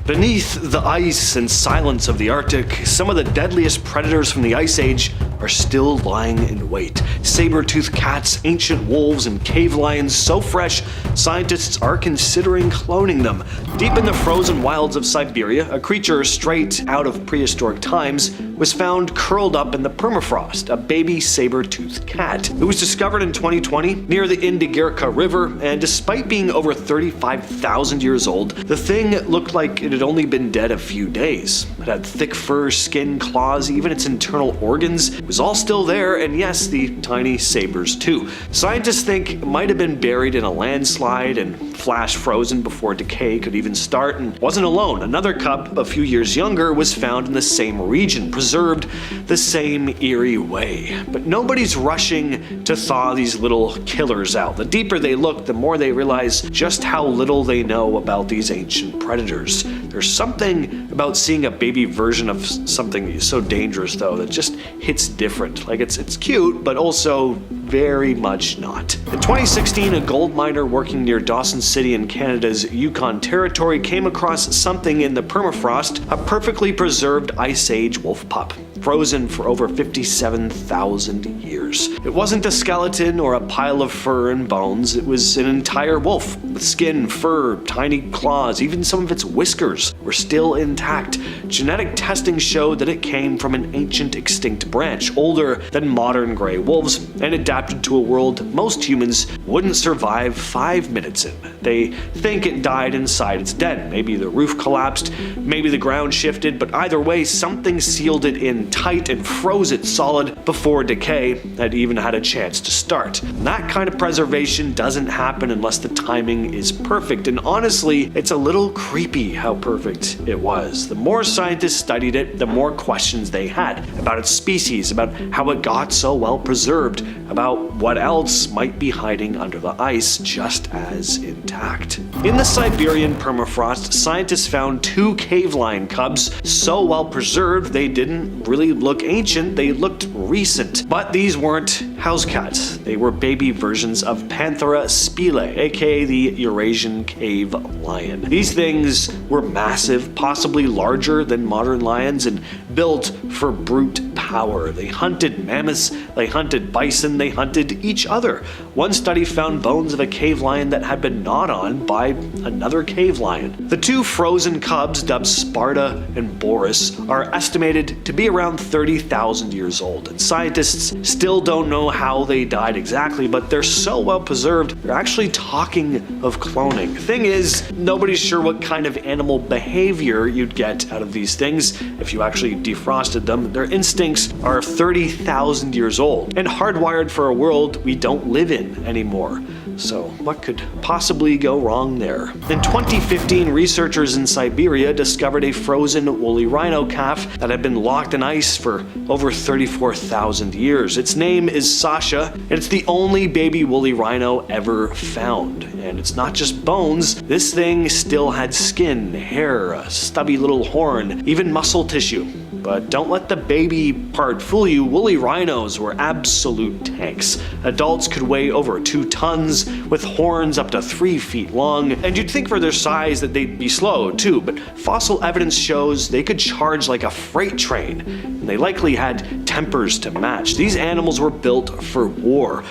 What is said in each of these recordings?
Beneath the ice and silence of the Arctic, some of the deadliest predators from the Ice Age are still lying in wait. Saber-toothed cats, ancient wolves, and cave lions so fresh, scientists are considering cloning them. Deep in the frozen wilds of Siberia, a creature straight out of prehistoric times was found curled up in the permafrost, a baby saber-toothed cat. It was discovered in 2020 near the Indigirka River, and despite being over 35,000 years old, the thing looked like it had only been dead a few days. It had thick fur, skin, claws, even its internal organs. It was all still there, and yes, the tiny sabers too. Scientists think it might have been buried in a landslide and flash frozen before decay could even start, and wasn't alone. Another cub, a few years younger, was found in the same region, preserved the same eerie way. But nobody's rushing to thaw these little killers out. The deeper they look, the more they realize just how little they know about these ancient predators. There's something about seeing a baby version of something so dangerous, though, that just hits different. Like, it's cute, but also very much not. In 2016, a gold miner working near Dawson City in Canada's Yukon Territory came across something in the permafrost, a perfectly preserved Ice Age wolf pup, frozen for over 57,000 years. It wasn't a skeleton or a pile of fur and bones, it was an entire wolf, with skin, fur, tiny claws, even some of its whiskers were still intact. Genetic testing showed that it came from an ancient extinct branch, older than modern gray wolves, and adapted to a world most humans wouldn't survive 5 minutes in. They think it died inside its den. Maybe the roof collapsed, maybe the ground shifted, but either way, something sealed it in tight and froze it solid before decay had even had a chance to start. That kind of preservation doesn't happen unless the timing is perfect, and honestly, it's a little creepy how perfect it was. The more scientists studied it, the more questions they had about its species, about how it got so well preserved, about what else might be hiding under the ice just as intact. In the Siberian permafrost, scientists found 2 cave lion cubs so well preserved they didn't really look ancient, they looked recent. But these weren't house cats. They were baby versions of Panthera spile, aka the Eurasian cave lion. These things were massive, possibly larger than modern lions, and built for brute power. They hunted mammoths, they hunted bison, they hunted each other. One study found bones of a cave lion that had been gnawed on by another cave lion. The 2 frozen cubs, dubbed Sparta and Boris, are estimated to be around 30,000 years old, and scientists still don't know how they died exactly, but they're so well preserved, they're actually talking of cloning. The thing is, nobody's sure what kind of animal behavior you'd get out of these things if you actually defrosted them. Their instincts are 30,000 years old and hardwired for a world we don't live in anymore. So what could possibly go wrong there? In 2015, researchers in Siberia discovered a frozen woolly rhino calf that had been locked in ice for over 34,000 years. Its name is Sasha, and it's the only baby woolly rhino ever found. And it's not just bones, this thing still had skin, hair, a stubby little horn, even muscle tissue. But don't let the baby part fool you, woolly rhinos were absolute tanks. Adults could weigh over 2 tons, with horns up to 3 feet long, and you'd think for their size that they'd be slow too, but fossil evidence shows they could charge like a freight train, and they likely had tempers to match. These animals were built for war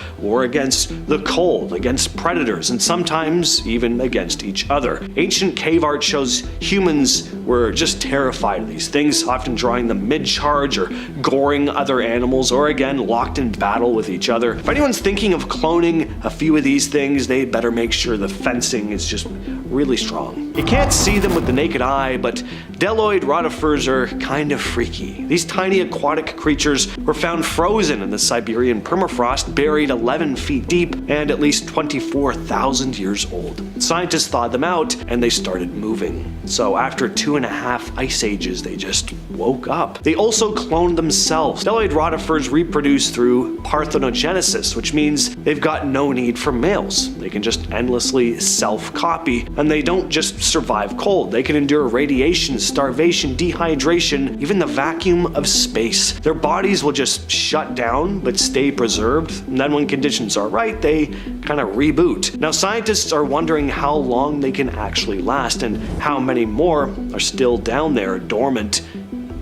against the cold, against predators, and sometimes even against each other. Ancient cave art shows humans were just terrified of these things, often drawing them mid-charge or goring other animals, or again locked in battle with each other. If anyone's thinking of cloning a few of these things, they better make sure the fencing is just really strong. You can't see them with the naked eye, but Deloid rotifers are kind of freaky. These tiny aquatic creatures were found frozen in the Siberian permafrost, buried 11 feet deep and at least 24,000 years old. Scientists thawed them out and they started moving. So after 2.5 ice ages, they just woke up. They also cloned themselves. Deloid rotifers reproduce through parthenogenesis, which means they've got no need for males. They can just endlessly self-copy, and And they don't just survive cold, they can endure radiation, starvation, dehydration, even the vacuum of space. Their bodies will just shut down but stay preserved, and then when conditions are right, they kind of reboot. Now scientists are wondering how long they can actually last and how many more are still down there dormant,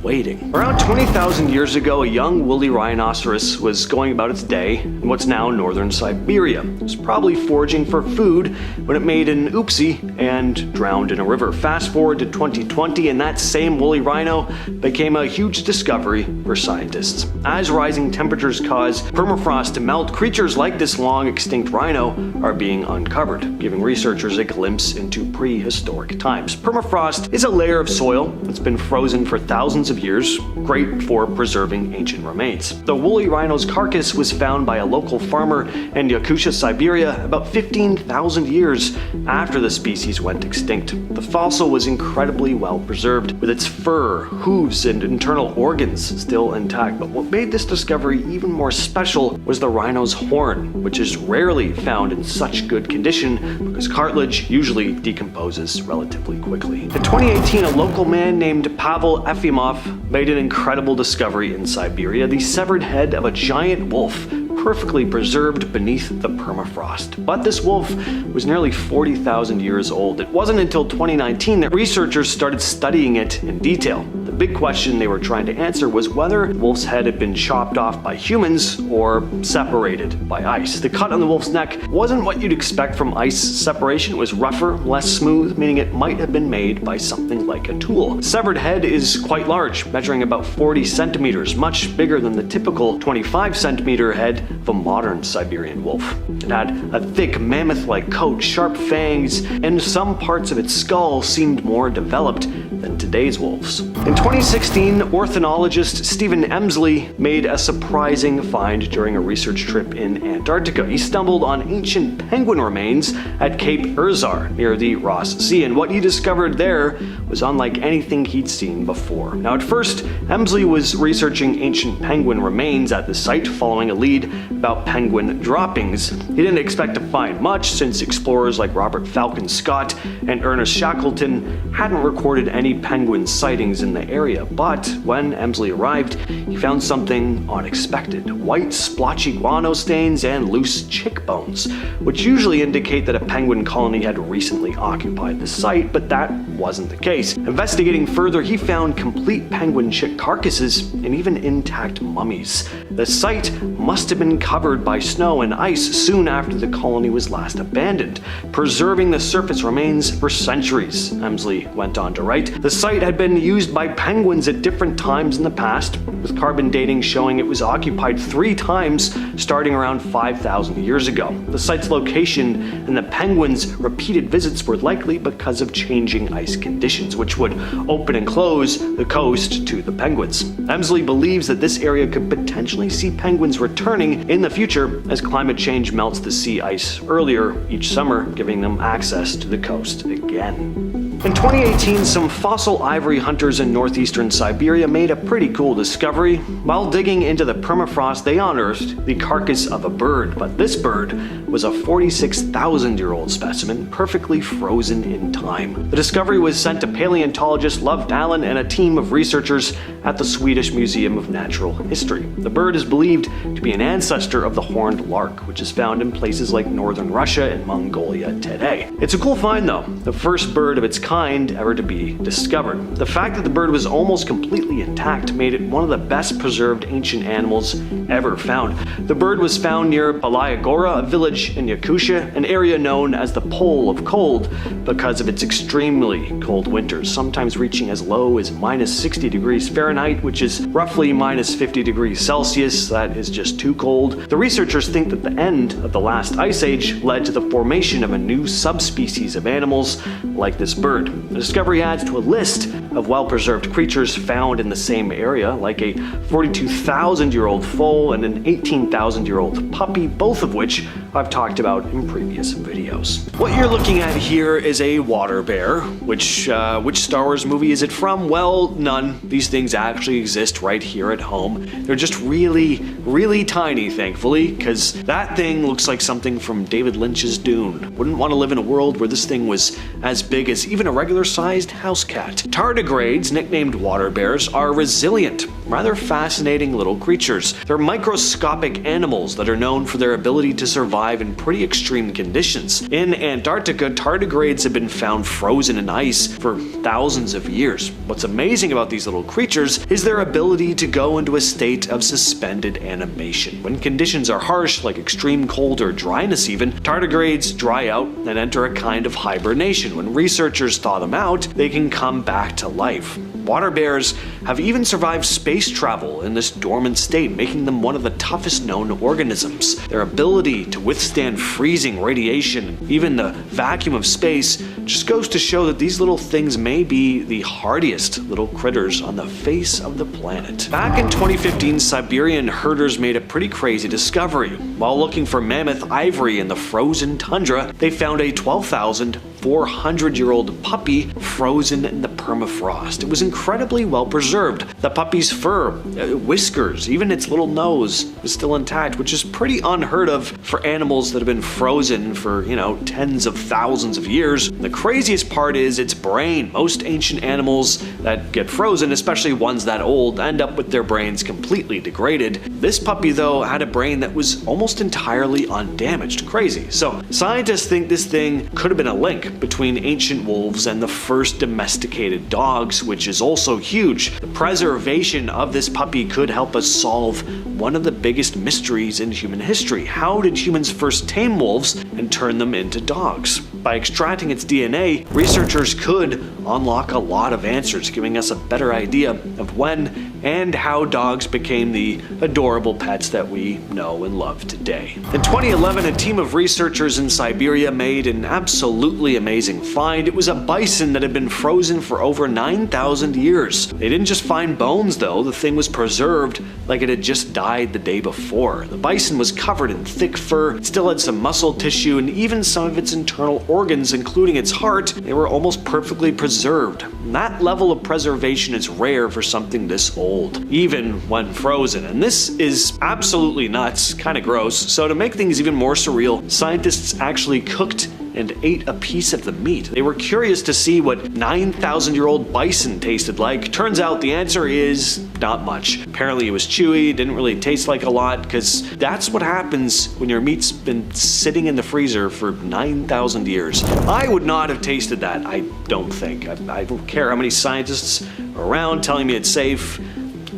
waiting. Around 20,000 years ago, a young woolly rhinoceros was going about its day in what's now northern Siberia. It was probably foraging for food when it made an oopsie and drowned in a river. Fast forward to 2020, and that same woolly rhino became a huge discovery for scientists. As rising temperatures cause permafrost to melt, creatures like this long extinct rhino are being uncovered, giving researchers a glimpse into prehistoric times. Permafrost is a layer of soil that's been frozen for thousands of years, great for preserving ancient remains. The woolly rhino's carcass was found by a local farmer in Yakutia, Siberia, about 15,000 years after the species went extinct. The fossil was incredibly well preserved, with its fur, hooves, and internal organs still intact. But what made this discovery even more special was the rhino's horn, which is rarely found in such good condition because cartilage usually decomposes relatively quickly. In 2018, a local man named Pavel Efimov made an incredible discovery in Siberia: the severed head of a giant wolf, perfectly preserved beneath the permafrost. But this wolf was nearly 40,000 years old. It wasn't until 2019 that researchers started studying it in detail. The big question they were trying to answer was whether the wolf's head had been chopped off by humans or separated by ice. The cut on the wolf's neck wasn't what you'd expect from ice separation. It was rougher, less smooth, meaning it might have been made by something like a tool. The severed head is quite large, measuring about 40 centimeters, much bigger than the typical 25 centimeter head of a modern Siberian wolf. It had a thick mammoth-like coat, sharp fangs, and some parts of its skull seemed more developed than today's wolves. In 2016, ornithologist Stephen Emsley made a surprising find during a research trip in Antarctica. He stumbled on ancient penguin remains at Cape Urzar near the Ross Sea, and what he discovered there was unlike anything he'd seen before. Now, at first, Emsley was researching ancient penguin remains at the site, following a lead about penguin droppings. He didn't expect to find much, since explorers like Robert Falcon Scott and Ernest Shackleton hadn't recorded any penguin sightings in the area. But when Emsley arrived, he found something unexpected: white splotchy guano stains and loose chick bones, which usually indicate that a penguin colony had recently occupied the site, but that wasn't the case. Investigating further, he found complete penguin chick carcasses and even intact mummies. The site must have been covered by snow and ice soon after the colony was last abandoned, preserving the surface remains for centuries, Emsley went on to write. The site had been used by penguins at different times in the past, with carbon dating showing it was occupied 3 times starting around 5,000 years ago. The site's location and the penguins' repeated visits were likely because of changing ice conditions, which would open and close the coast to the penguins. Emsley believes that this area could potentially see penguins returning in the future as climate change melts the sea ice earlier each summer, giving them access to the coast again. In 2018, some fossil ivory hunters in northeastern Siberia made a pretty cool discovery. While digging into the permafrost, they unearthed the carcass of a bird, but this bird was a 46,000-year-old specimen, perfectly frozen in time. The discovery was sent to paleontologist Love Dallin and a team of researchers at the Swedish Museum of Natural History. The bird is believed to be an ancestor of the horned lark, which is found in places like northern Russia and Mongolia today. It's a cool find though, the first bird of its kind ever to be discovered. The fact that the bird was almost completely intact made it one of the best preserved ancient animals ever found. The bird was found near Balaya Gora, a village in Yakutia, an area known as the Pole of Cold because of its extremely cold winters, sometimes reaching as low as -60 degrees Fahrenheit, which is roughly -50 degrees Celsius. That is just too cold. The researchers think that the end of the last ice age led to the formation of a new subspecies of animals like this bird. The discovery adds to a list of well-preserved creatures found in the same area, like a 42,000-year-old foal and an 18,000-year-old puppy, both of which I've talked about in previous videos. What you're looking at here is a water bear. Which Star Wars movie is it from? Well, none. These things actually exist right here at home. They're just really, really tiny, thankfully, because that thing looks like something from David Lynch's Dune. Wouldn't want to live in a world where this thing was as big as even a regular-sized house cat. Tardigrades, nicknamed water bears, are resilient, rather fascinating little creatures. They're microscopic animals that are known for their ability to survive in pretty extreme conditions. In Antarctica, tardigrades have been found frozen in ice for thousands of years. What's amazing about these little creatures is their ability to go into a state of suspended animation. When conditions are harsh, like extreme cold or dryness even, tardigrades dry out and enter a kind of hibernation. When researchers thaw them out, they can come back to life. Water bears have even survived space travel in this dormant state, making them one of the toughest known organisms. Their ability to withstand freezing, radiation, even the vacuum of space just goes to show that these little things may be the hardiest little critters on the face of the planet. Back in 2015, Siberian herders made a pretty crazy discovery. While looking for mammoth ivory in the frozen tundra, they found a 12,400-year-old puppy frozen in the permafrost. It was incredibly well preserved. The puppy's fur, whiskers, even its little nose was still intact, which is pretty unheard of for animals that have been frozen for, tens of thousands of years. The craziest part is its brain. Most ancient animals that get frozen, especially ones that old, end up with their brains completely degraded. This puppy, though, had a brain that was almost entirely undamaged. Crazy. So, scientists think this thing could have been a link between ancient wolves and the first domesticated dogs, which is also huge. The preservation of this puppy could help us solve one of the biggest mysteries in human history. How did humans first tame wolves and turn them into dogs? By extracting its DNA, researchers could unlock a lot of answers, giving us a better idea of when and how dogs became the adorable pets that we know and love today. In 2011, a team of researchers in Siberia made an absolutely amazing find. It was a bison that had been frozen for over 9,000 years. They didn't just find bones, though. The thing was preserved like it had just died the day before. The bison was covered in thick fur, it still had some muscle tissue, and even some of its internal organs, including its heart, they were almost perfectly preserved. And that level of preservation is rare for something this old, even when frozen. And this is absolutely nuts, kind of gross. So to make things even more surreal, scientists actually cooked and ate a piece of the meat. They were curious to see what 9,000-year-old bison tasted like. Turns out the answer is not much. Apparently it was chewy, didn't really taste like a lot, because that's what happens when your meat's been sitting in the freezer for 9,000 years. I would not have tasted that, I don't think. I don't care how many scientists are around telling me it's safe.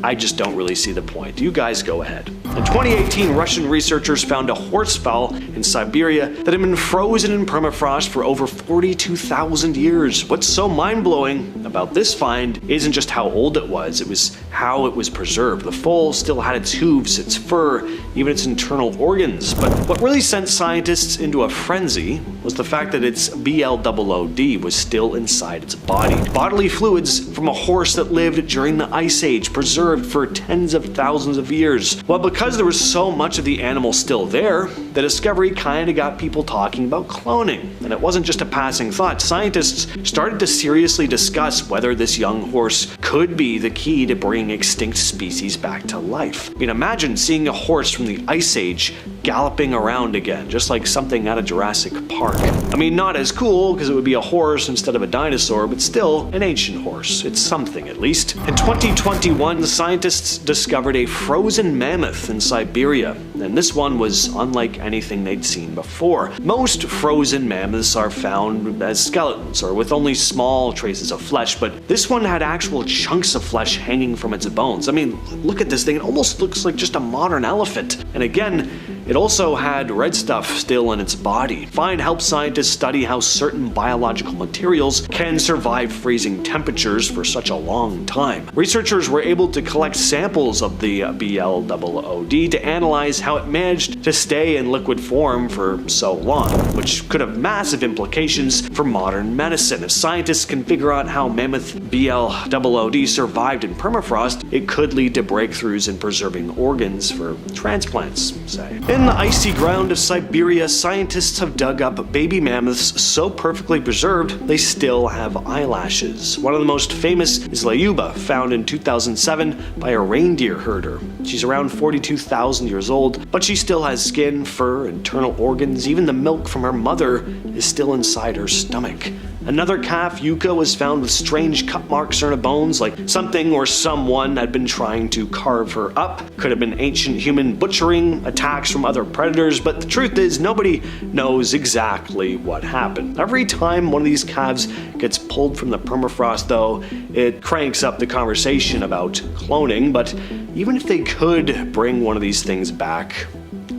I just don't really see the point. You guys go ahead. In 2018, Russian researchers found a horsefowl in Siberia that had been frozen in permafrost for over 42,000 years. What's so mind-blowing about this find isn't just how old it was how it was preserved. The foal still had its hooves, its fur, even its internal organs. But what really sent scientists into a frenzy was the fact that its BLOOD was still inside its body. Bodily fluids from a horse that lived during the Ice Age, preserved for tens of thousands of years. Well, because there was so much of the animal still there, the discovery kind of got people talking about cloning. And it wasn't just a passing thought. Scientists started to seriously discuss whether this young horse could be the key to bringing extinct species back to life. I mean, imagine seeing a horse from the Ice Age galloping around again, just like something out of Jurassic Park. I mean, not as cool, because it would be a horse instead of a dinosaur, but still an ancient horse. It's something, at least. In 2021, the scientists discovered a frozen mammoth in Siberia, and this one was unlike anything they'd seen before. Most frozen mammoths are found as skeletons, or with only small traces of flesh, but this one had actual chunks of flesh hanging from its bones. I mean, look at this thing, it almost looks like just a modern elephant. And again, it also had red stuff still in its body. Find helped scientists study how certain biological materials can survive freezing temperatures for such a long time. Researchers were able to collect samples of the BLOOD to analyze how it managed to stay in liquid form for so long, which could have massive implications for modern medicine. If scientists can figure out how mammoth BL00D survived in permafrost, it could lead to breakthroughs in preserving organs for transplants, say. In the icy ground of Siberia, scientists have dug up baby mammoths so perfectly preserved they still have eyelashes. One of the most famous is Lyuba, found in 2007 by a reindeer herder. She's around 42,000 years old, but she still has skin, fur, internal organs. Even the milk from her mother is still inside her stomach. Another calf, Yuka, was found with strange cut marks on her bones, like something or someone had been trying to carve her up. Could have been ancient human butchering, attacks from other predators, but the truth is nobody knows exactly what happened. Every time one of these calves gets pulled from the permafrost, though, it cranks up the conversation about cloning, but even if they could bring one of these things back,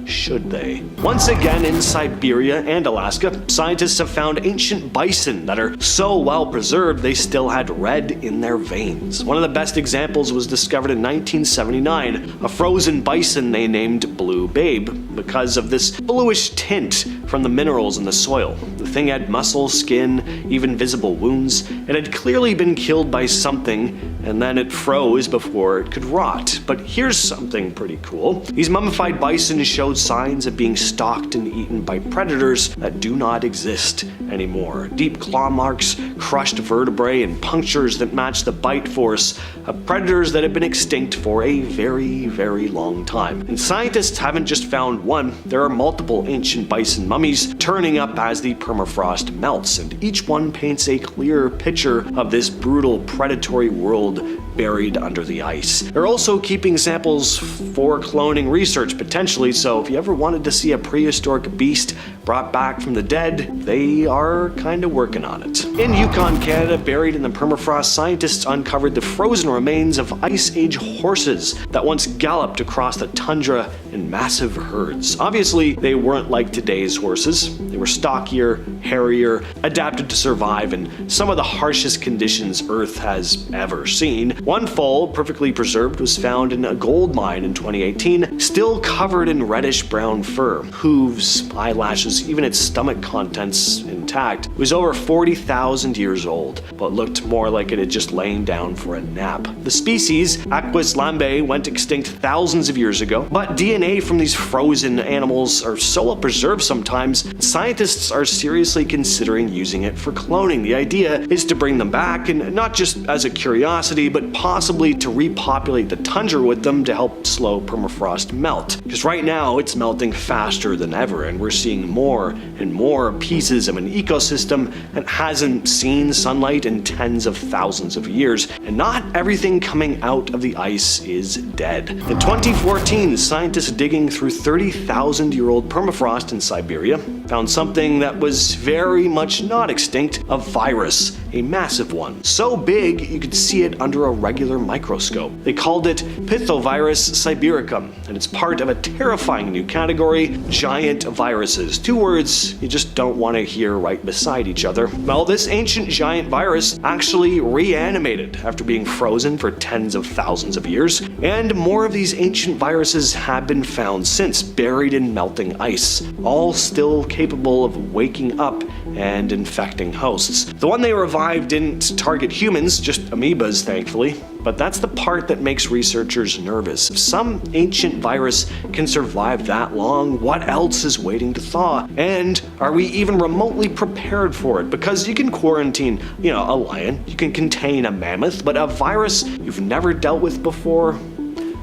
should they? Once again in Siberia and Alaska, scientists have found ancient bison that are so well preserved they still had red in their veins. One of the best examples was discovered in 1979, a frozen bison they named Blue Babe because of this bluish tint from the minerals in the soil. The thing had muscle, skin, even visible wounds. It had clearly been killed by something, and then it froze before it could rot. But here's something pretty cool. These mummified bison showed signs of being stalked and eaten by predators that do not exist anymore. Deep claw marks, crushed vertebrae, and punctures that match the bite force of predators that have been extinct for a very, very long time. And scientists haven't just found one, there are multiple ancient bison mummies turning up as the permafrost melts, and each one paints a clear picture of this brutal predatory world buried under the ice. They're also keeping samples for cloning research potentially, so if you ever wanted to see a prehistoric beast brought back from the dead, they are kinda working on it. In Yukon, Canada, buried in the permafrost, scientists uncovered the frozen remains of Ice Age horses that once galloped across the tundra in massive herds. Obviously, they weren't like today's horses. They were stockier, hairier, adapted to survive in some of the harshest conditions Earth has ever seen. One foal, perfectly preserved, was found in a gold mine in 2018, still covered in reddish-brown fur. Hooves, eyelashes, even its stomach contents intact. It was over 40,000 years old, but looked more like it had just lain down for a nap. The species, Aquis lambe, went extinct thousands of years ago, but DNA from these frozen animals are so well preserved sometimes, scientists are seriously considering using it for cloning. The idea is to bring them back, and not just as a curiosity, but possibly to repopulate the tundra with them to help slow permafrost melt. Because right now it's melting faster than ever, and we're seeing more and more pieces of an ecosystem that hasn't seen sunlight in tens of thousands of years, and not everything coming out of the ice is dead. In 2014, scientists digging through 30,000-year-old permafrost in Siberia found something that was very much not extinct, a virus, a massive one. So big you could see it under a regular microscope. They called it Pithovirus sibericum, and it's part of a terrifying new category, giant viruses. Two words you just don't want to hear right beside each other. Well, this ancient giant virus actually reanimated after being frozen for tens of thousands of years, and more of these ancient viruses have been found since, buried in melting ice, all still capable of waking up and infecting hosts. The one they revived didn't target humans, just amoebas, thankfully. But that's the part that makes researchers nervous. If some ancient virus can survive that long, what else is waiting to thaw? And are we even remotely prepared for it? Because you can quarantine, a lion, you can contain a mammoth, but a virus you've never dealt with before?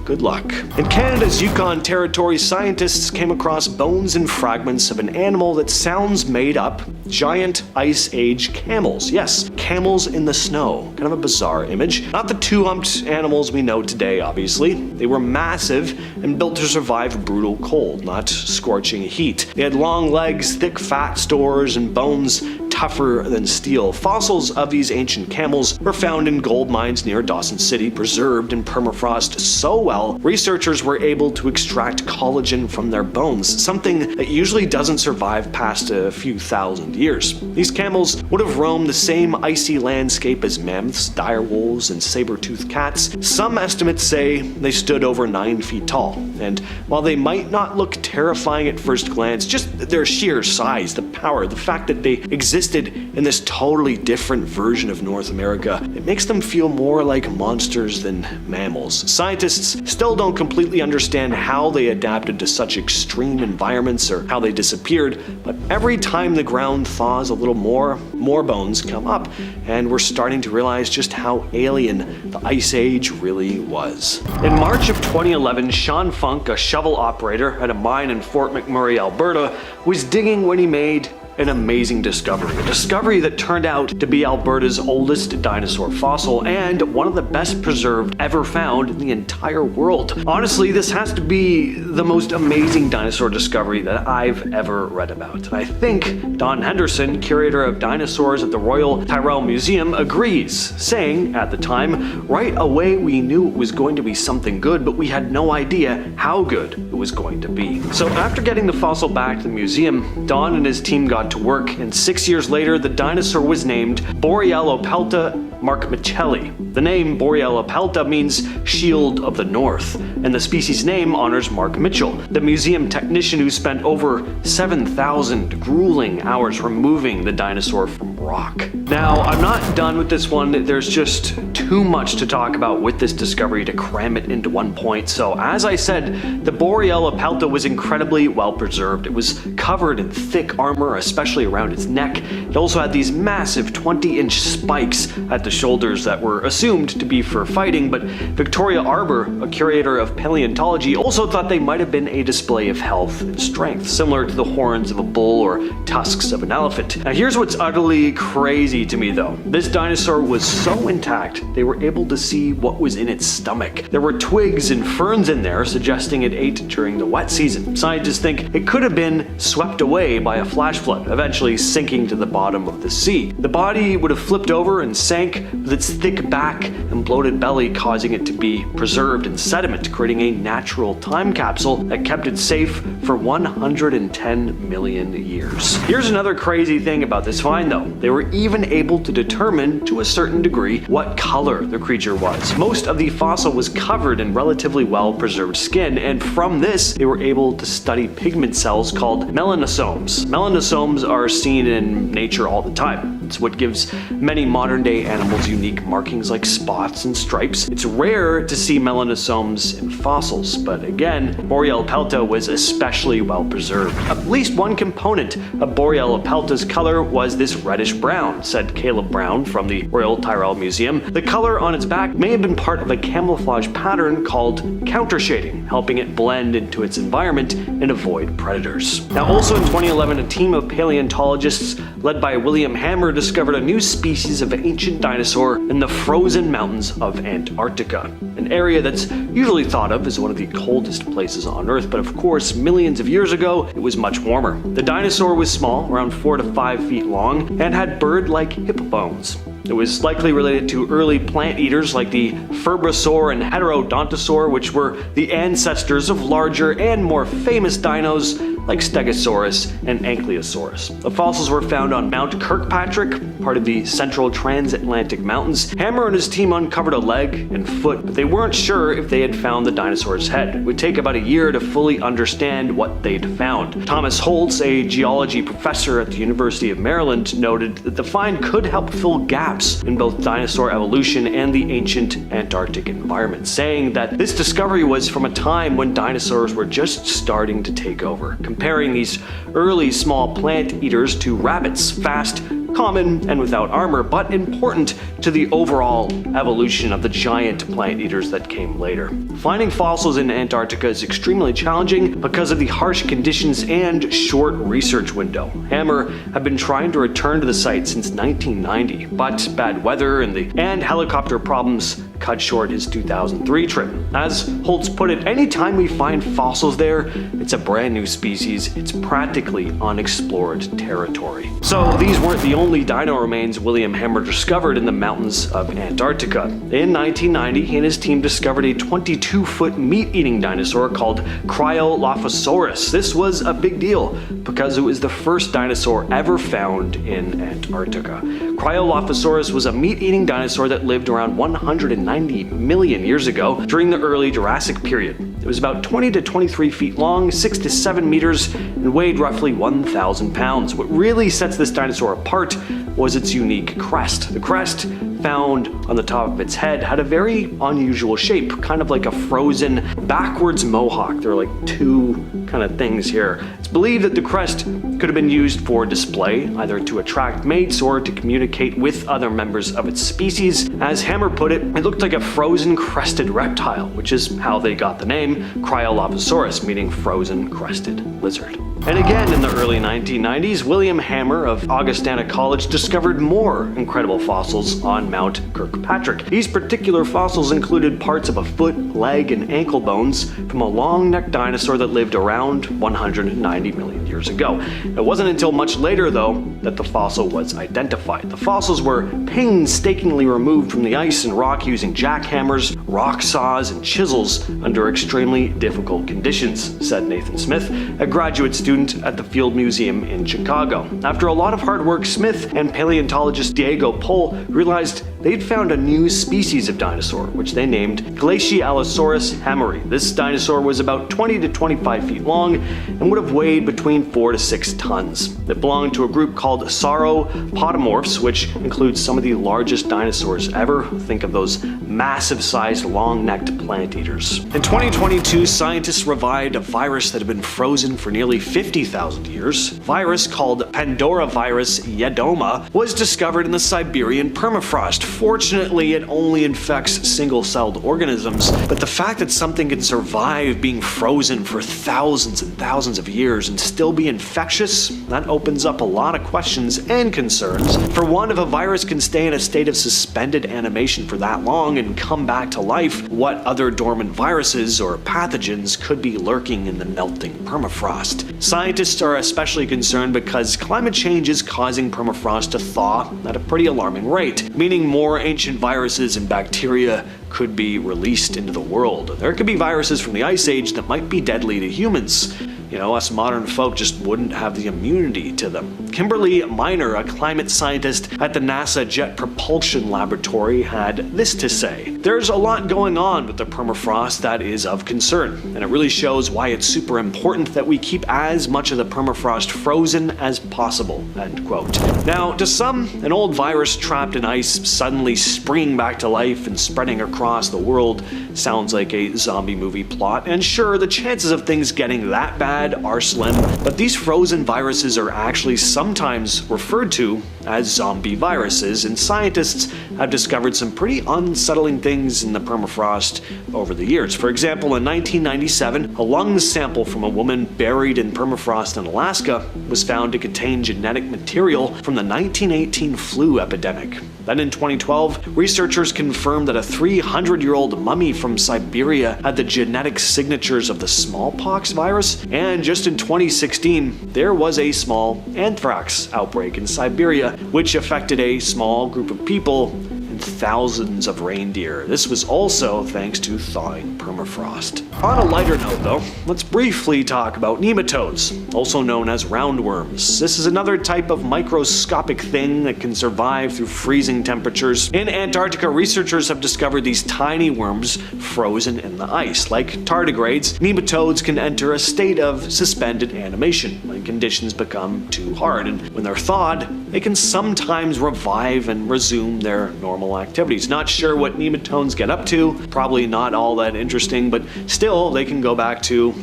Good luck. In Canada's Yukon Territory, scientists came across bones and fragments of an animal that sounds made up. Giant Ice Age camels. Yes, camels in the snow. Kind of a bizarre image. Not the two-humped animals we know today, obviously. They were massive and built to survive brutal cold, not scorching heat. They had long legs, thick fat stores, and bones tougher than steel. Fossils of these ancient camels were found in gold mines near Dawson City, preserved in permafrost so well, researchers were able to extract collagen from their bones, something that usually doesn't survive past a few thousand years. These camels would have roamed the same icy landscape as mammoths, direwolves, and saber-toothed cats. Some estimates say they stood over 9 feet tall, and while they might not look terrifying at first glance, just their sheer size, the power, the fact that they existed in this totally different version of North America, it makes them feel more like monsters than mammals. Scientists still don't completely understand how they adapted to such extreme environments or how they disappeared, but every time the ground thaws a little more bones come up, and we're starting to realize just how alien the Ice Age really was. In March of 2011, Sean Funk, a shovel operator at a mine in Fort McMurray, Alberta, was digging when he made an amazing discovery. A discovery that turned out to be Alberta's oldest dinosaur fossil and one of the best preserved ever found in the entire world. Honestly, this has to be the most amazing dinosaur discovery that I've ever read about. And I think Don Henderson, curator of dinosaurs at the Royal Tyrrell Museum, agrees, saying at the time, "Right away we knew it was going to be something good, but we had no idea how good it was going to be." So after getting the fossil back to the museum, Don and his team got to work, and 6 years later the dinosaur was named Borealopelta markmicheli. The name Borealopelta means shield of the north, and the species name honors Mark Mitchell, the museum technician who spent over 7,000 grueling hours removing the dinosaur from rock. Now, I'm not done with this one. There's just too much to talk about with this discovery to cram it into one point. So as I said, the Borealopelta was incredibly well preserved. It was covered in thick armor, especially around its neck. It also had these massive 20-inch spikes at the shoulders that were assumed to be for fighting, but Victoria Arbour, a curator of paleontology, also thought they might have been a display of health and strength, similar to the horns of a bull or tusks of an elephant. Now here's what's utterly crazy to me though. This dinosaur was so intact, they were able to see what was in its stomach. There were twigs and ferns in there, suggesting it ate during the wet season. Scientists think it could have been swept away by a flash flood, eventually sinking to the bottom of the sea. The body would have flipped over and sank, with its thick back and bloated belly causing it to be preserved in sediment, creating a natural time capsule that kept it safe for 110 million years. Here's another crazy thing about this find though. They were even able to determine, to a certain degree, what color the creature was. Most of the fossil was covered in relatively well-preserved skin, and from this, they were able to study pigment cells called melanosomes. Melanosomes are seen in nature all the time. It's what gives many modern-day animals unique markings like spots and stripes. It's rare to see melanosomes in fossils, but again, Borealopelta was especially well preserved. At least one component of Borealopelta's color was this reddish-brown, said Caleb Brown from the Royal Tyrrell Museum. The color on its back may have been part of a camouflage pattern called countershading, helping it blend into its environment and avoid predators. Now also in 2011, a team of paleontologists led by William Hammer discovered a new species of ancient dinosaur in the frozen mountains of Antarctica, an area that's usually thought of as one of the coldest places on Earth, but of course millions of years ago it was much warmer. The dinosaur was small, around 4 to 5 feet long, and had bird-like hip bones. It was likely related to early plant eaters like the Ferbosaur and Heterodontosaur, which were the ancestors of larger and more famous dinos like Stegosaurus and Ankylosaurus. The fossils were found on Mount Kirkpatrick, part of the central transatlantic mountains. Hammer and his team uncovered a leg and foot, but they weren't sure if they had found the dinosaur's head. It would take about a year to fully understand what they'd found. Thomas Holtz, a geology professor at the University of Maryland, noted that the find could help fill gaps in both dinosaur evolution and the ancient Antarctic environment, saying that this discovery was from a time when dinosaurs were just starting to take over, comparing these early small plant eaters to rabbits, fast, common, and without armor, but important to the overall evolution of the giant plant eaters that came later. Finding fossils in Antarctica is extremely challenging because of the harsh conditions and short research window. Hammer had been trying to return to the site since 1990, but bad weather and helicopter problems cut short his 2003 trip. As Holtz put it, anytime we find fossils there, it's a brand new species. It's practically unexplored territory. So these weren't the only dino remains William Hammer discovered in the mountains of Antarctica. In 1990, he and his team discovered a 22-foot meat-eating dinosaur called Cryolophosaurus. This was a big deal because it was the first dinosaur ever found in Antarctica. Cryolophosaurus was a meat-eating dinosaur that lived around 190 million years ago during the early Jurassic period. It was about 20 to 23 feet long, 6 to 7 meters, and weighed roughly 1,000 pounds. What really sets this dinosaur apart was its unique crest. The crest, found on the top of its head, had a very unusual shape, kind of like a frozen backwards mohawk. There are like two kind of things here. It's believed that the crest could have been used for display, either to attract mates or to communicate with other members of its species. As Hammer put it, it looked like a frozen crested reptile, which is how they got the name Cryolophosaurus, meaning frozen crested lizard. And again, in the early 1990s, William Hammer of Augustana College discovered more incredible fossils on Mount Kirkpatrick. These particular fossils included parts of a foot, leg, and ankle bones from a long-necked dinosaur that lived around 190 million years ago. It wasn't until much later, though, that the fossil was identified. The fossils were painstakingly removed from the ice and rock using jackhammers, rock saws, and chisels under extremely difficult conditions, said Nathan Smith, a graduate student at the Field Museum in Chicago. After a lot of hard work, Smith and paleontologist Diego Pohl realized they'd found a new species of dinosaur, which they named Glacialosaurus hammeri. This dinosaur was about 20 to 25 feet long and would have weighed between 4 to 6 tons. It belonged to a group called sauropodomorphs, which includes some of the largest dinosaurs ever. Think of those massive-sized, long-necked plant eaters. In 2022, scientists revived a virus that had been frozen for nearly 50,000 years. A virus called Pandoravirus yedoma was discovered in the Siberian permafrost. Fortunately, it only infects single-celled organisms, but the fact that something can survive being frozen for thousands and thousands of years and still be infectious, that opens up a lot of questions and concerns. For one, if a virus can stay in a state of suspended animation for that long and come back to life, what other dormant viruses or pathogens could be lurking in the melting permafrost? Scientists are especially concerned because climate change is causing permafrost to thaw at a pretty alarming rate, meaning more ancient viruses and bacteria could be released into the world. There could be viruses from the Ice Age that might be deadly to humans. You know, us modern folk just wouldn't have the immunity to them. Kimberly Miner, a climate scientist at the NASA Jet Propulsion Laboratory, had this to say: "There's a lot going on with the permafrost that is of concern, and it really shows why it's super important that we keep as much of the permafrost frozen as possible." End quote. Now, to some, an old virus trapped in ice suddenly springing back to life and spreading across the world sounds like a zombie movie plot, and sure, the chances of things getting that bad are slim, but these frozen viruses are actually sometimes referred to as zombie viruses, and scientists have discovered some pretty unsettling things in the permafrost over the years. For example, in 1997, a lung sample from a woman buried in permafrost in Alaska was found to contain genetic material from the 1918 flu epidemic. Then in 2012, researchers confirmed that a 300-year-old mummy from Siberia had the genetic signatures of the smallpox virus, and just in 2016, there was a small anthrax outbreak in Siberia, which affected a small group of people and thousands of reindeer. This was also thanks to thawing permafrost. On a lighter note though, let's briefly talk about nematodes, also known as roundworms. This is another type of microscopic thing that can survive through freezing temperatures. In Antarctica, researchers have discovered these tiny worms frozen in the ice. Like tardigrades, nematodes can enter a state of suspended animation when conditions become too hard, and when they're thawed, they can sometimes revive and resume their normal activities. Not sure what nematodes get up to, probably not all that interesting, but still they can go back to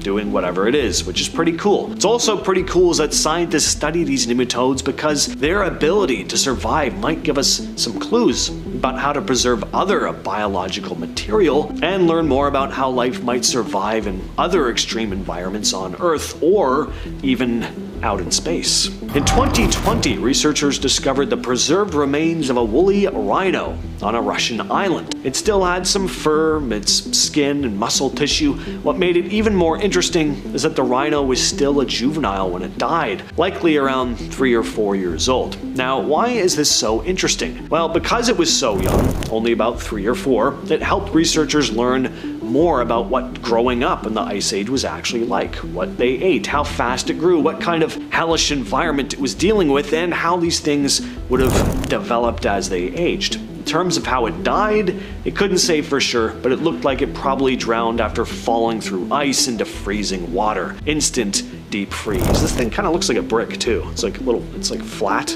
doing whatever it is, which is pretty cool. It's also pretty cool is that scientists study these nematodes because their ability to survive might give us some clues about how to preserve other biological material and learn more about how life might survive in other extreme environments on Earth or even out in space. In 2020, researchers discovered the preserved remains of a woolly rhino on a Russian island. It still had some fur, its skin, and muscle tissue. What made it even more interesting is that the rhino was still a juvenile when it died, likely around 3 or 4 years old. Now, why is this so interesting? Well, because it was so young, only about 3 or 4, it helped researchers learn more about what growing up in the Ice Age was actually like, what they ate, how fast it grew, what kind of hellish environment it was dealing with, and how these things would have developed as they aged. In terms of how it died, it couldn't say for sure, but it looked like it probably drowned after falling through ice into freezing water. Instant deep freeze. This thing kind of looks like a brick too. It's like flat.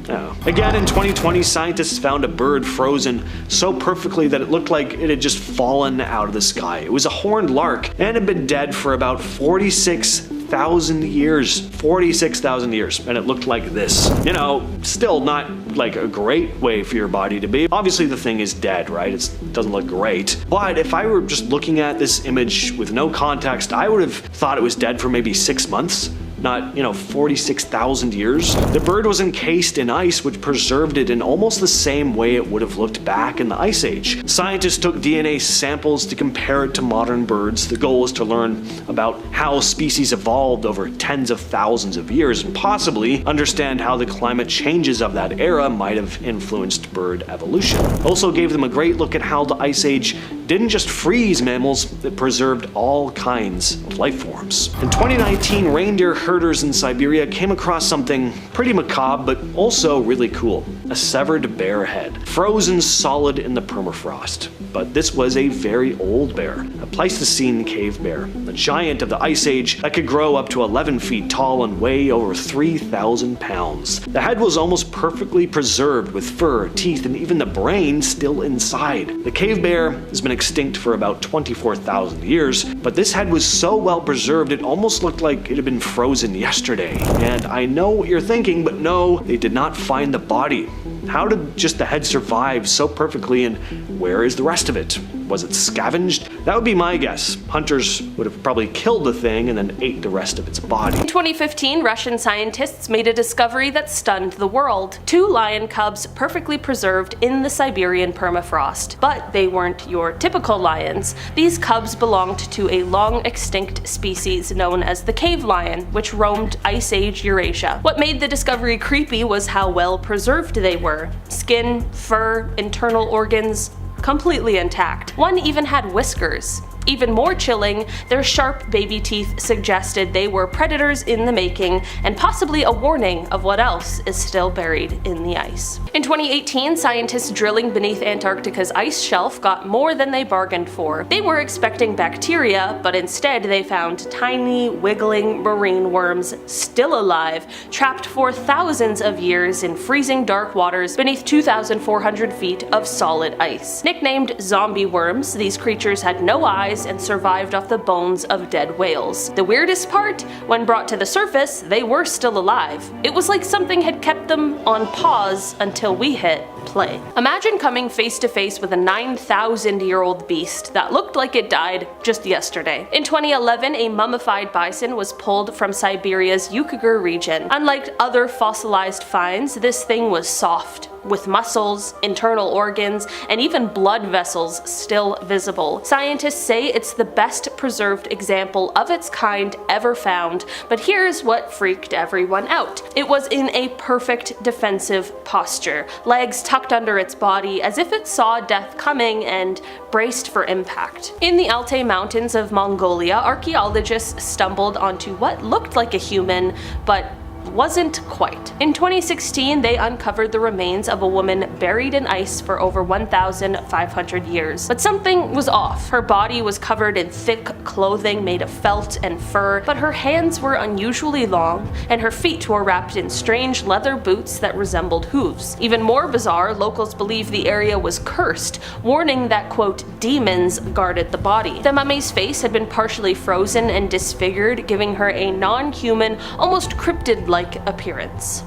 Oh. Again, in 2020, scientists found a bird frozen so perfectly that it looked like it had just fallen out of the sky. It was a horned lark and had been dead for about 46,000 years. 46,000 years. And it looked like this. You know, still not like a great way for your body to be. Obviously the thing is dead, right? It doesn't look great. But if I were just looking at this image with no context, I would have thought it was dead for maybe 6 months. Not, 46,000 years. The bird was encased in ice, which preserved it in almost the same way it would have looked back in the Ice Age. Scientists took DNA samples to compare it to modern birds. The goal was to learn about how species evolved over tens of thousands of years and possibly understand how the climate changes of that era might have influenced bird evolution. It also gave them a great look at how the Ice Age didn't just freeze mammals, it preserved all kinds of life forms. In 2019, reindeer herders in Siberia came across something pretty macabre, but also really cool. A severed bear head, frozen solid in the permafrost. But this was a very old bear, a Pleistocene cave bear, a giant of the Ice Age that could grow up to 11 feet tall and weigh over 3,000 pounds. The head was almost perfectly preserved with fur, teeth, and even the brain still inside. The cave bear has been extinct for about 24,000 years, but this head was so well preserved it almost looked like it had been frozen yesterday. And I know what you're thinking, but no, they did not find the body. How did just the head survive so perfectly, and where is the rest of it? Was it scavenged? That would be my guess. Hunters would have probably killed the thing and then ate the rest of its body. In 2015, Russian scientists made a discovery that stunned the world. 2 lion cubs perfectly preserved in the Siberian permafrost. But they weren't your typical lions. These cubs belonged to a long extinct species known as the cave lion, which roamed Ice Age Eurasia. What made the discovery creepy was how well preserved they were. Skin, fur, internal organs, completely intact. One even had whiskers. Even more chilling, their sharp baby teeth suggested they were predators in the making, and possibly a warning of what else is still buried in the ice. In 2018, scientists drilling beneath Antarctica's ice shelf got more than they bargained for. They were expecting bacteria, but instead they found tiny, wiggling marine worms still alive, trapped for thousands of years in freezing dark waters beneath 2,400 feet of solid ice. Nicknamed zombie worms, these creatures had no eyes and survived off the bones of dead whales. The weirdest part? When brought to the surface, they were still alive. It was like something had kept them on pause until we hit play. Imagine coming face to face with a 9,000-year-old beast that looked like it died just yesterday. In 2011, a mummified bison was pulled from Siberia's Yukagir region. Unlike other fossilized finds, this thing was soft, with muscles, internal organs, and even blood vessels still visible. Scientists say it's the best preserved example of its kind ever found, but here's what freaked everyone out. It was in a perfect defensive posture, legs tucked under its body as if it saw death coming and braced for impact. In the Altai Mountains of Mongolia, archaeologists stumbled onto what looked like a human, but wasn't quite. In 2016, they uncovered the remains of a woman buried in ice for over 1,500 years. But something was off. Her body was covered in thick clothing made of felt and fur, but her hands were unusually long, and her feet were wrapped in strange leather boots that resembled hooves. Even more bizarre, locals believe the area was cursed, warning that, quote, demons guarded the body. The mummy's face had been partially frozen and disfigured, giving her a non-human, almost cryptid-like appearance.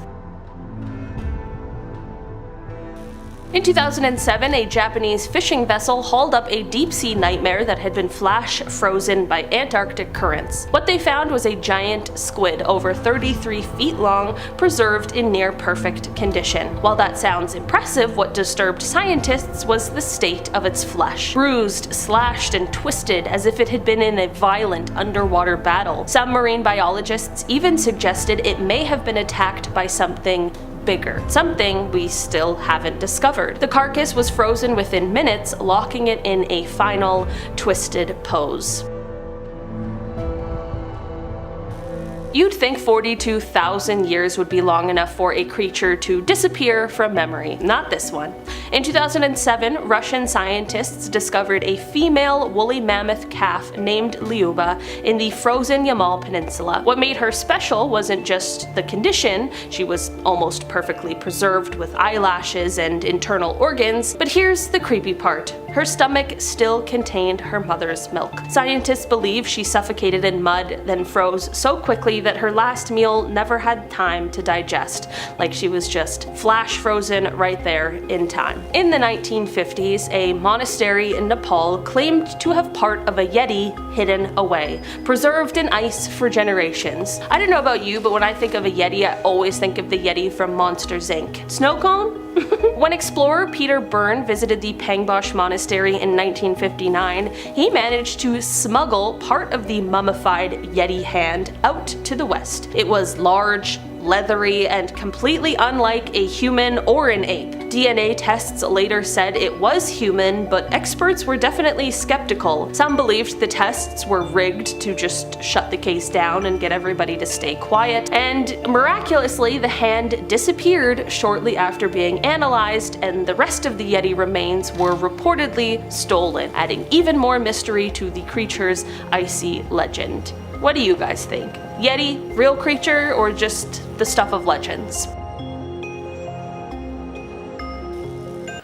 In 2007, a Japanese fishing vessel hauled up a deep-sea nightmare that had been flash frozen by Antarctic currents. What they found was a giant squid over 33 feet long, preserved in near-perfect condition. While that sounds impressive, what disturbed scientists was the state of its flesh. Bruised, slashed, and twisted as if it had been in a violent underwater battle. Some marine biologists even suggested it may have been attacked by something bigger, something we still haven't discovered. The carcass was frozen within minutes, locking it in a final, twisted pose. You'd think 42,000 years would be long enough for a creature to disappear from memory. Not this one. In 2007, Russian scientists discovered a female woolly mammoth calf named Lyuba in the frozen Yamal Peninsula. What made her special wasn't just the condition, she was almost perfectly preserved with eyelashes and internal organs, but here's the creepy part. Her stomach still contained her mother's milk. Scientists believe she suffocated in mud, then froze so quickly that her last meal never had time to digest, like she was just flash frozen right there in time. In the 1950s, a monastery in Nepal claimed to have part of a Yeti hidden away, preserved in ice for generations. I don't know about you, but when I think of a Yeti, I always think of the Yeti from Monsters, Inc. Snow cone? When explorer Peter Byrne visited the Pangbosh Monastery in 1959, he managed to smuggle part of the mummified Yeti hand out to the west. It was large, leathery, and completely unlike a human or an ape. DNA tests later said it was human, but experts were definitely skeptical. Some believed the tests were rigged to just shut the case down and get everybody to stay quiet, and miraculously the hand disappeared shortly after being analyzed, and the rest of the Yeti remains were reportedly stolen, adding even more mystery to the creature's icy legend. What do you guys think? Yeti, real creature, or just the stuff of legends?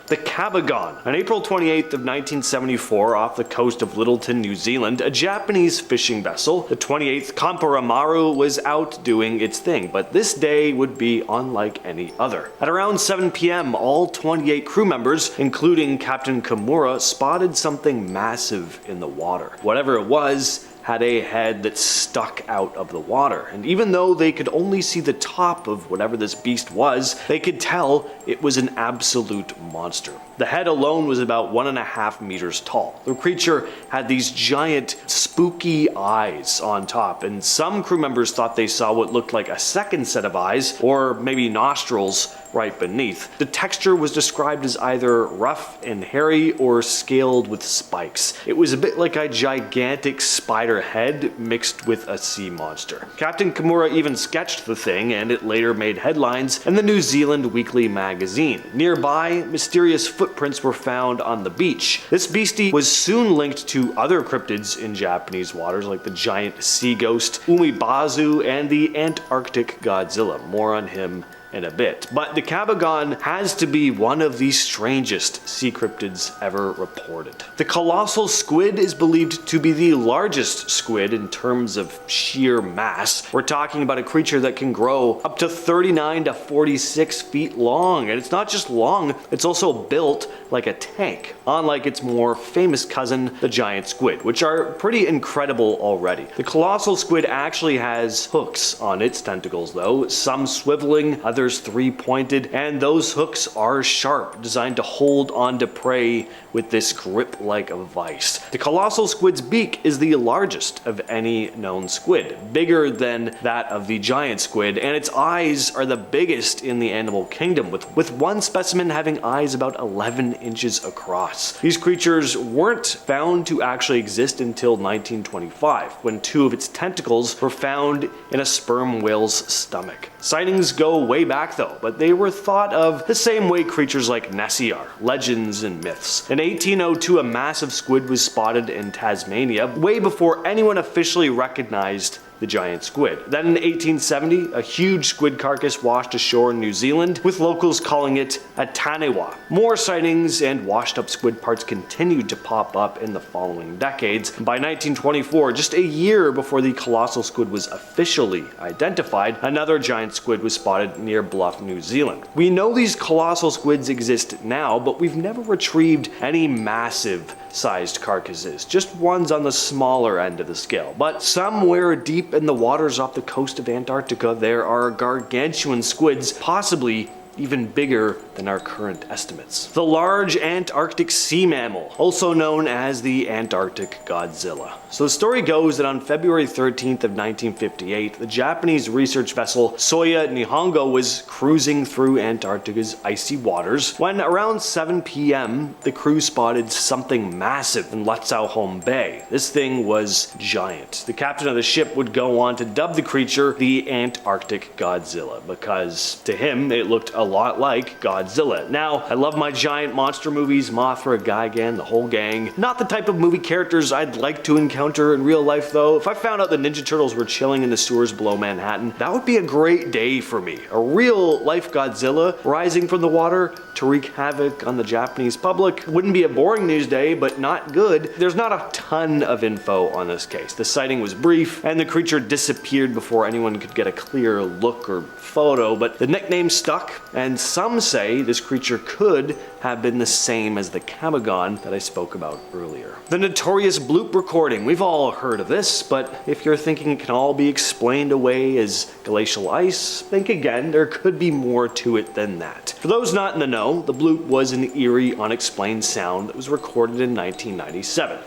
The Cabagon. On April 28th of 1974, off the coast of Littleton, New Zealand, a Japanese fishing vessel, the 28th Kamparamaru, was out doing its thing, but this day would be unlike any other. At around 7 p.m., all 28 crew members, including Captain Kimura, spotted something massive in the water. Whatever it was, had a head that stuck out of the water, and even though they could only see the top of whatever this beast was, they could tell it was an absolute monster. The head alone was about 1.5 meters tall. The creature had these giant, spooky eyes on top, and some crew members thought they saw what looked like a second set of eyes, or maybe nostrils, right beneath. The texture was described as either rough and hairy or scaled with spikes. It was a bit like a gigantic spider head mixed with a sea monster. Captain Kimura even sketched the thing, and it later made headlines in the New Zealand Weekly magazine. Nearby, mysterious footprints were found on the beach. This beastie was soon linked to other cryptids in Japanese waters like the giant sea ghost, Umibazu, and the Antarctic Godzilla. More on him in a bit. But the Cabagon has to be one of the strangest sea cryptids ever reported. The colossal squid is believed to be the largest squid in terms of sheer mass. We're talking about a creature that can grow up to 39 to 46 feet long, and it's not just long, it's also built like a tank, unlike its more famous cousin, the giant squid, which are pretty incredible already. The colossal squid actually has hooks on its tentacles though, some swiveling, others there's 3 pointed, and those hooks are sharp, designed to hold on to prey with this grip-like vice. The colossal squid's beak is the largest of any known squid, bigger than that of the giant squid, and its eyes are the biggest in the animal kingdom, with one specimen having eyes about 11 inches across. These creatures weren't found to actually exist until 1925, when 2 of its tentacles were found in a sperm whale's stomach. Sightings go way back though, but they were thought of the same way creatures like Nessie are, legends and myths. In 1802, a massive squid was spotted in Tasmania, way before anyone officially recognized the giant squid. Then in 1870, a huge squid carcass washed ashore in New Zealand, with locals calling it a tanewa. More sightings and washed up squid parts continued to pop up in the following decades. By 1924, just a year before the colossal squid was officially identified, another giant squid was spotted near Bluff, New Zealand. We know these colossal squids exist now, but we've never retrieved any massive sized carcasses, just ones on the smaller end of the scale. But somewhere deep in the waters off the coast of Antarctica, there are gargantuan squids, possibly even bigger than our current estimates. The large Antarctic sea mammal, also known as the Antarctic Godzilla. So the story goes that on February 13th of 1958, the Japanese research vessel Soya Nihongo was cruising through Antarctica's icy waters when around 7 p.m. the crew spotted something massive in Letzow Bay. This thing was giant. The captain of the ship would go on to dub the creature the Antarctic Godzilla because to him it looked a lot like Godzilla. Now, I love my giant monster movies, Mothra, Gigan, the whole gang. Not the type of movie characters I'd like to encounter in real life though. If I found out the Ninja Turtles were chilling in the sewers below Manhattan, that would be a great day for me. A real life Godzilla rising from the water to wreak havoc on the Japanese public. Wouldn't be a boring news day, but not good. There's not a ton of info on this case. The sighting was brief, and the creature disappeared before anyone could get a clear look or photo, but the nickname stuck, and some say this creature could have been the same as the Kamagon that I spoke about earlier. The notorious bloop recording. We've all heard of this, but if you're thinking it can all be explained away as glacial ice, think again, there could be more to it than that. For those not in the know, the bloop was an eerie, unexplained sound that was recorded in 1997.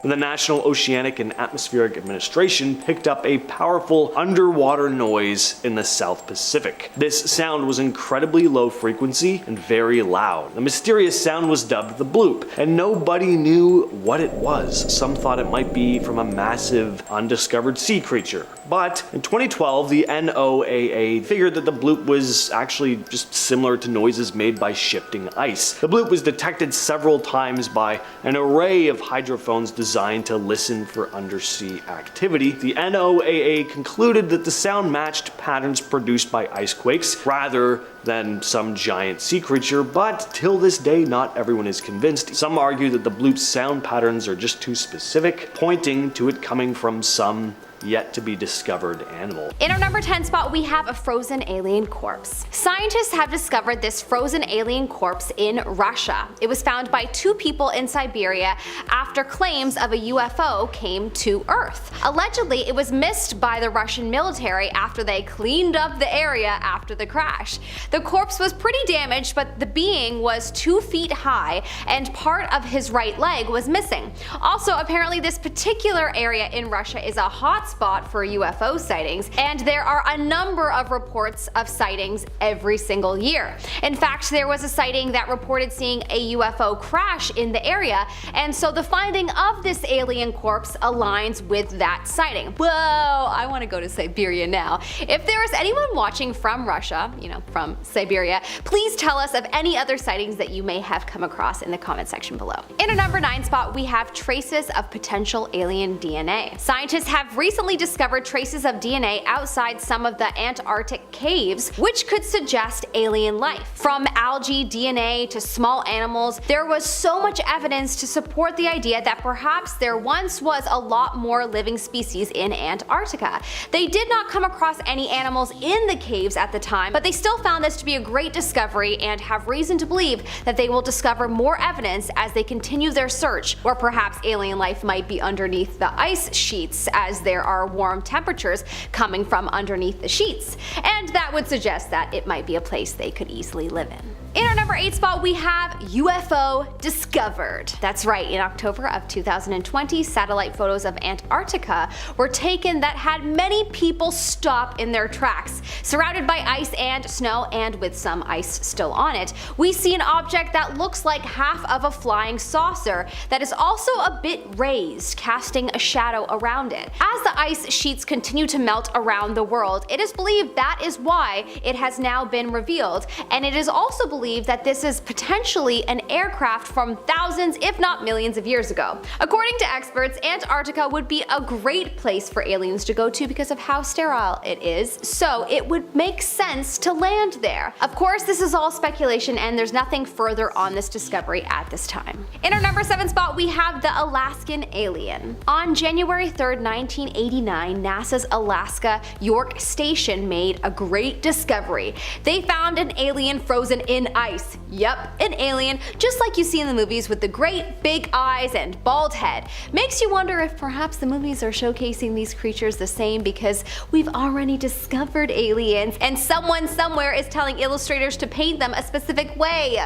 The National Oceanic and Atmospheric Administration picked up a powerful underwater noise in the South Pacific. This sound was incredibly low frequency and very loud. The mysterious sound was dubbed the bloop, and nobody knew what it was. Some thought it might be from a massive undiscovered sea creature. But in 2012, the NOAA figured that the bloop was actually just similar to noises made by shifting ice. The bloop was detected several times by an array of hydrophones designed to listen for undersea activity. The NOAA concluded that the sound matched patterns produced by ice quakes rather than some giant sea creature, but till this day not everyone is convinced. Some argue that the bloop's sound patterns are just too specific, pointing to it coming from some yet to be discovered animal. In our number 10 spot, we have a frozen alien corpse. Scientists have discovered this frozen alien corpse in Russia. It was found by 2 people in Siberia after claims of a UFO came to Earth. Allegedly, it was missed by the Russian military after they cleaned up the area after the crash. The corpse was pretty damaged, but the being was 2 feet high and part of his right leg was missing. Also, apparently this particular area in Russia is a hot spot for UFO sightings, and there are a number of reports of sightings every single year. In fact, there was a sighting that reported seeing a UFO crash in the area, and so the finding of this alien corpse aligns with that sighting. Whoa, I want to go to Siberia now. If there is anyone watching from Russia, from Siberia, please tell us of any other sightings that you may have come across in the comment section below. In our number 9 spot, we have traces of potential alien DNA. Scientists have recently discovered traces of DNA outside some of the Antarctic caves, which could suggest alien life. From algae DNA to small animals, there was so much evidence to support the idea that perhaps there once was a lot more living species in Antarctica. They did not come across any animals in the caves at the time, but they still found this to be a great discovery and have reason to believe that they will discover more evidence as they continue their search, or perhaps alien life might be underneath the ice sheets, as there are are warm temperatures coming from underneath the sheets, and that would suggest that it might be a place they could easily live in. In our number 8 spot, we have UFO discovered. That's right, in October of 2020, satellite photos of Antarctica were taken that had many people stop in their tracks. Surrounded by ice and snow, and with some ice still on it, we see an object that looks like half of a flying saucer that is also a bit raised, casting a shadow around it. As the ice sheets continue to melt around the world, it is believed that is why it has now been revealed, and it is also believed that this is potentially an aircraft from thousands, if not millions of years ago. According to experts, Antarctica would be a great place for aliens to go to because of how sterile it is, so it would make sense to land there. Of course, this is all speculation and there's nothing further on this discovery at this time. In our number 7 spot, we have the Alaskan alien. On January 3rd, 1989, NASA's Alaska York Station made a great discovery. They found an alien frozen in ice. Yep, an alien, just like you see in the movies with the great big eyes and bald head. Makes you wonder if perhaps the movies are showcasing these creatures the same because we've already discovered aliens and someone somewhere is telling illustrators to paint them a specific way.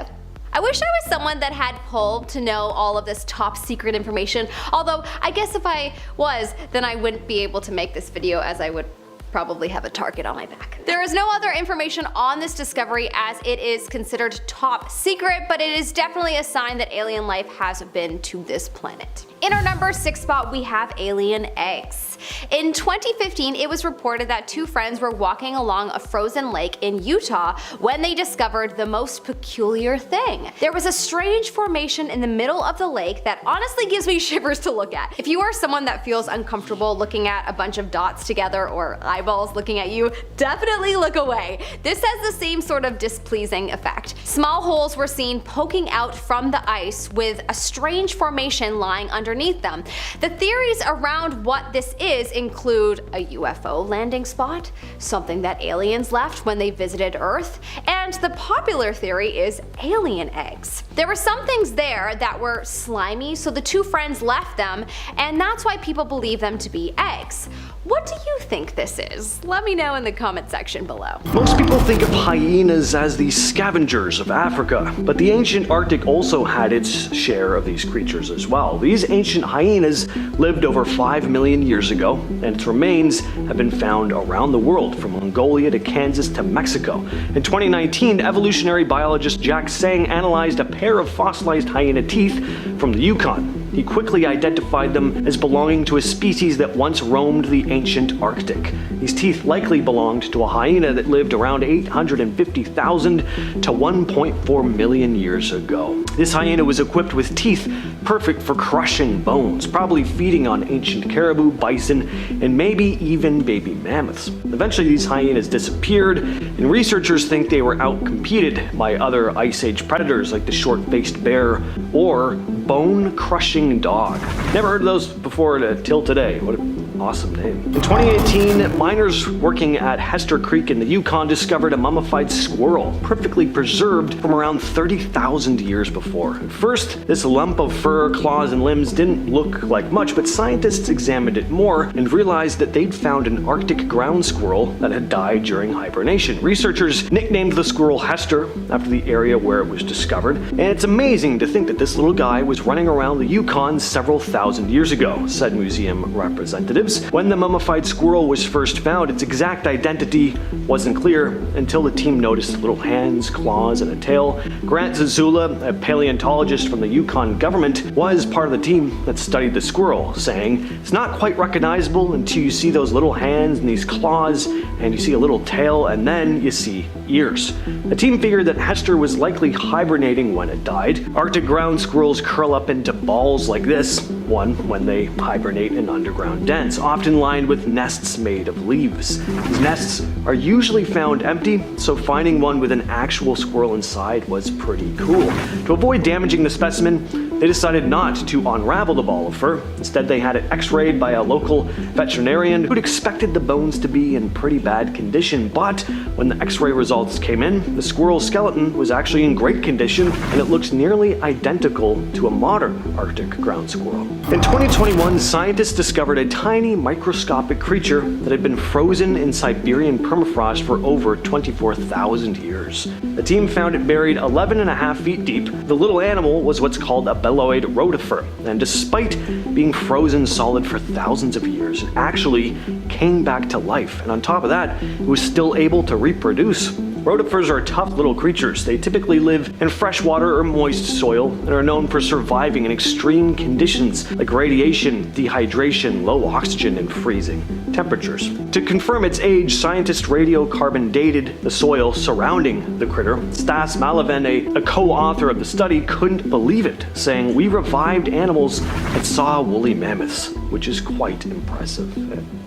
I wish I was someone that had pull to know all of this top secret information, although I guess if I was, then I wouldn't be able to make this video, as I would probably have a target on my back. There is no other information on this discovery as it is considered top secret, but it is definitely a sign that alien life has been to this planet. In our number 6 spot, we have alien eggs. In 2015, it was reported that 2 friends were walking along a frozen lake in Utah when they discovered the most peculiar thing. There was a strange formation in the middle of the lake that honestly gives me shivers to look at. If you are someone that feels uncomfortable looking at a bunch of dots together or eyeballs looking at you, definitely look away. This has the same sort of displeasing effect. Small holes were seen poking out from the ice with a strange formation lying underneath them. The theories around what this is include a UFO landing spot, something that aliens left when they visited Earth, and the popular theory is alien eggs. There were some things there that were slimy, so the 2 friends left them, and that's why people believe them to be eggs. What do you think this is? Let me know in the comment section below. Most people think of hyenas as the scavengers of Africa, but the ancient Arctic also had its share of these creatures as well. These ancient hyenas lived over 5 million years ago, and its remains have been found around the world, from Mongolia to Kansas to Mexico. In 2019, evolutionary biologist Jack Sang analyzed a pair of fossilized hyena teeth from the Yukon. He quickly identified them as belonging to a species that once roamed the ancient Arctic. These teeth likely belonged to a hyena that lived around 850,000 to 1.4 million years ago. This hyena was equipped with teeth perfect for crushing bones, probably feeding on ancient caribou, bison, and maybe even baby mammoths. Eventually these hyenas disappeared, and researchers think they were outcompeted by other Ice Age predators like the short-faced bear or bone-crushing dog. Never heard of those before till today. What an awesome name. In 2018, miners working at Hester Creek in the Yukon discovered a mummified squirrel, perfectly preserved from around 30,000 years before. At first, this lump of fur, claws, and limbs didn't look like much, but scientists examined it more and realized that they'd found an Arctic ground squirrel that had died during hibernation. Researchers nicknamed the squirrel Hester after the area where it was discovered, and it's amazing to think that this little guy was running around the Yukon several thousand years ago, said museum representatives. When the mummified squirrel was first found, its exact identity wasn't clear until the team noticed little hands, claws, and a tail. Grant Zazula, a paleontologist from the Yukon government, was part of the team that studied the squirrel, saying, "It's not quite recognizable until you see those little hands and these claws, and you see a little tail, and then you see ears." The team figured that Hester was likely hibernating when it died. Arctic ground squirrels curl up into balls like this, one when they hibernate in underground dens, often lined with nests made of leaves. These nests are usually found empty, so finding one with an actual squirrel inside was pretty cool. To avoid damaging the specimen, they decided not to unravel the ball of fur. Instead, they had it x-rayed by a local veterinarian who'd expected the bones to be in pretty bad condition, but when the x-ray results came in, the squirrel's skeleton was actually in great condition, and it looks nearly identical to a modern Arctic ground squirrel. In 2021, scientists discovered a tiny tiny microscopic creature that had been frozen in Siberian permafrost for over 24,000 years. The team found it buried 11.5 feet deep. The little animal was what's called a beloid rotifer, and despite being frozen solid for thousands of years, it actually came back to life. And on top of that, it was still able to reproduce. Rotifers are tough little creatures. They typically live in freshwater or moist soil and are known for surviving in extreme conditions like radiation, dehydration, low oxygen, and freezing temperatures. To confirm its age, scientists radiocarbon dated the soil surrounding the critter. Stas Malaven, a co-author of the study, couldn't believe it, saying, "We revived animals that saw woolly mammoths," which is quite impressive.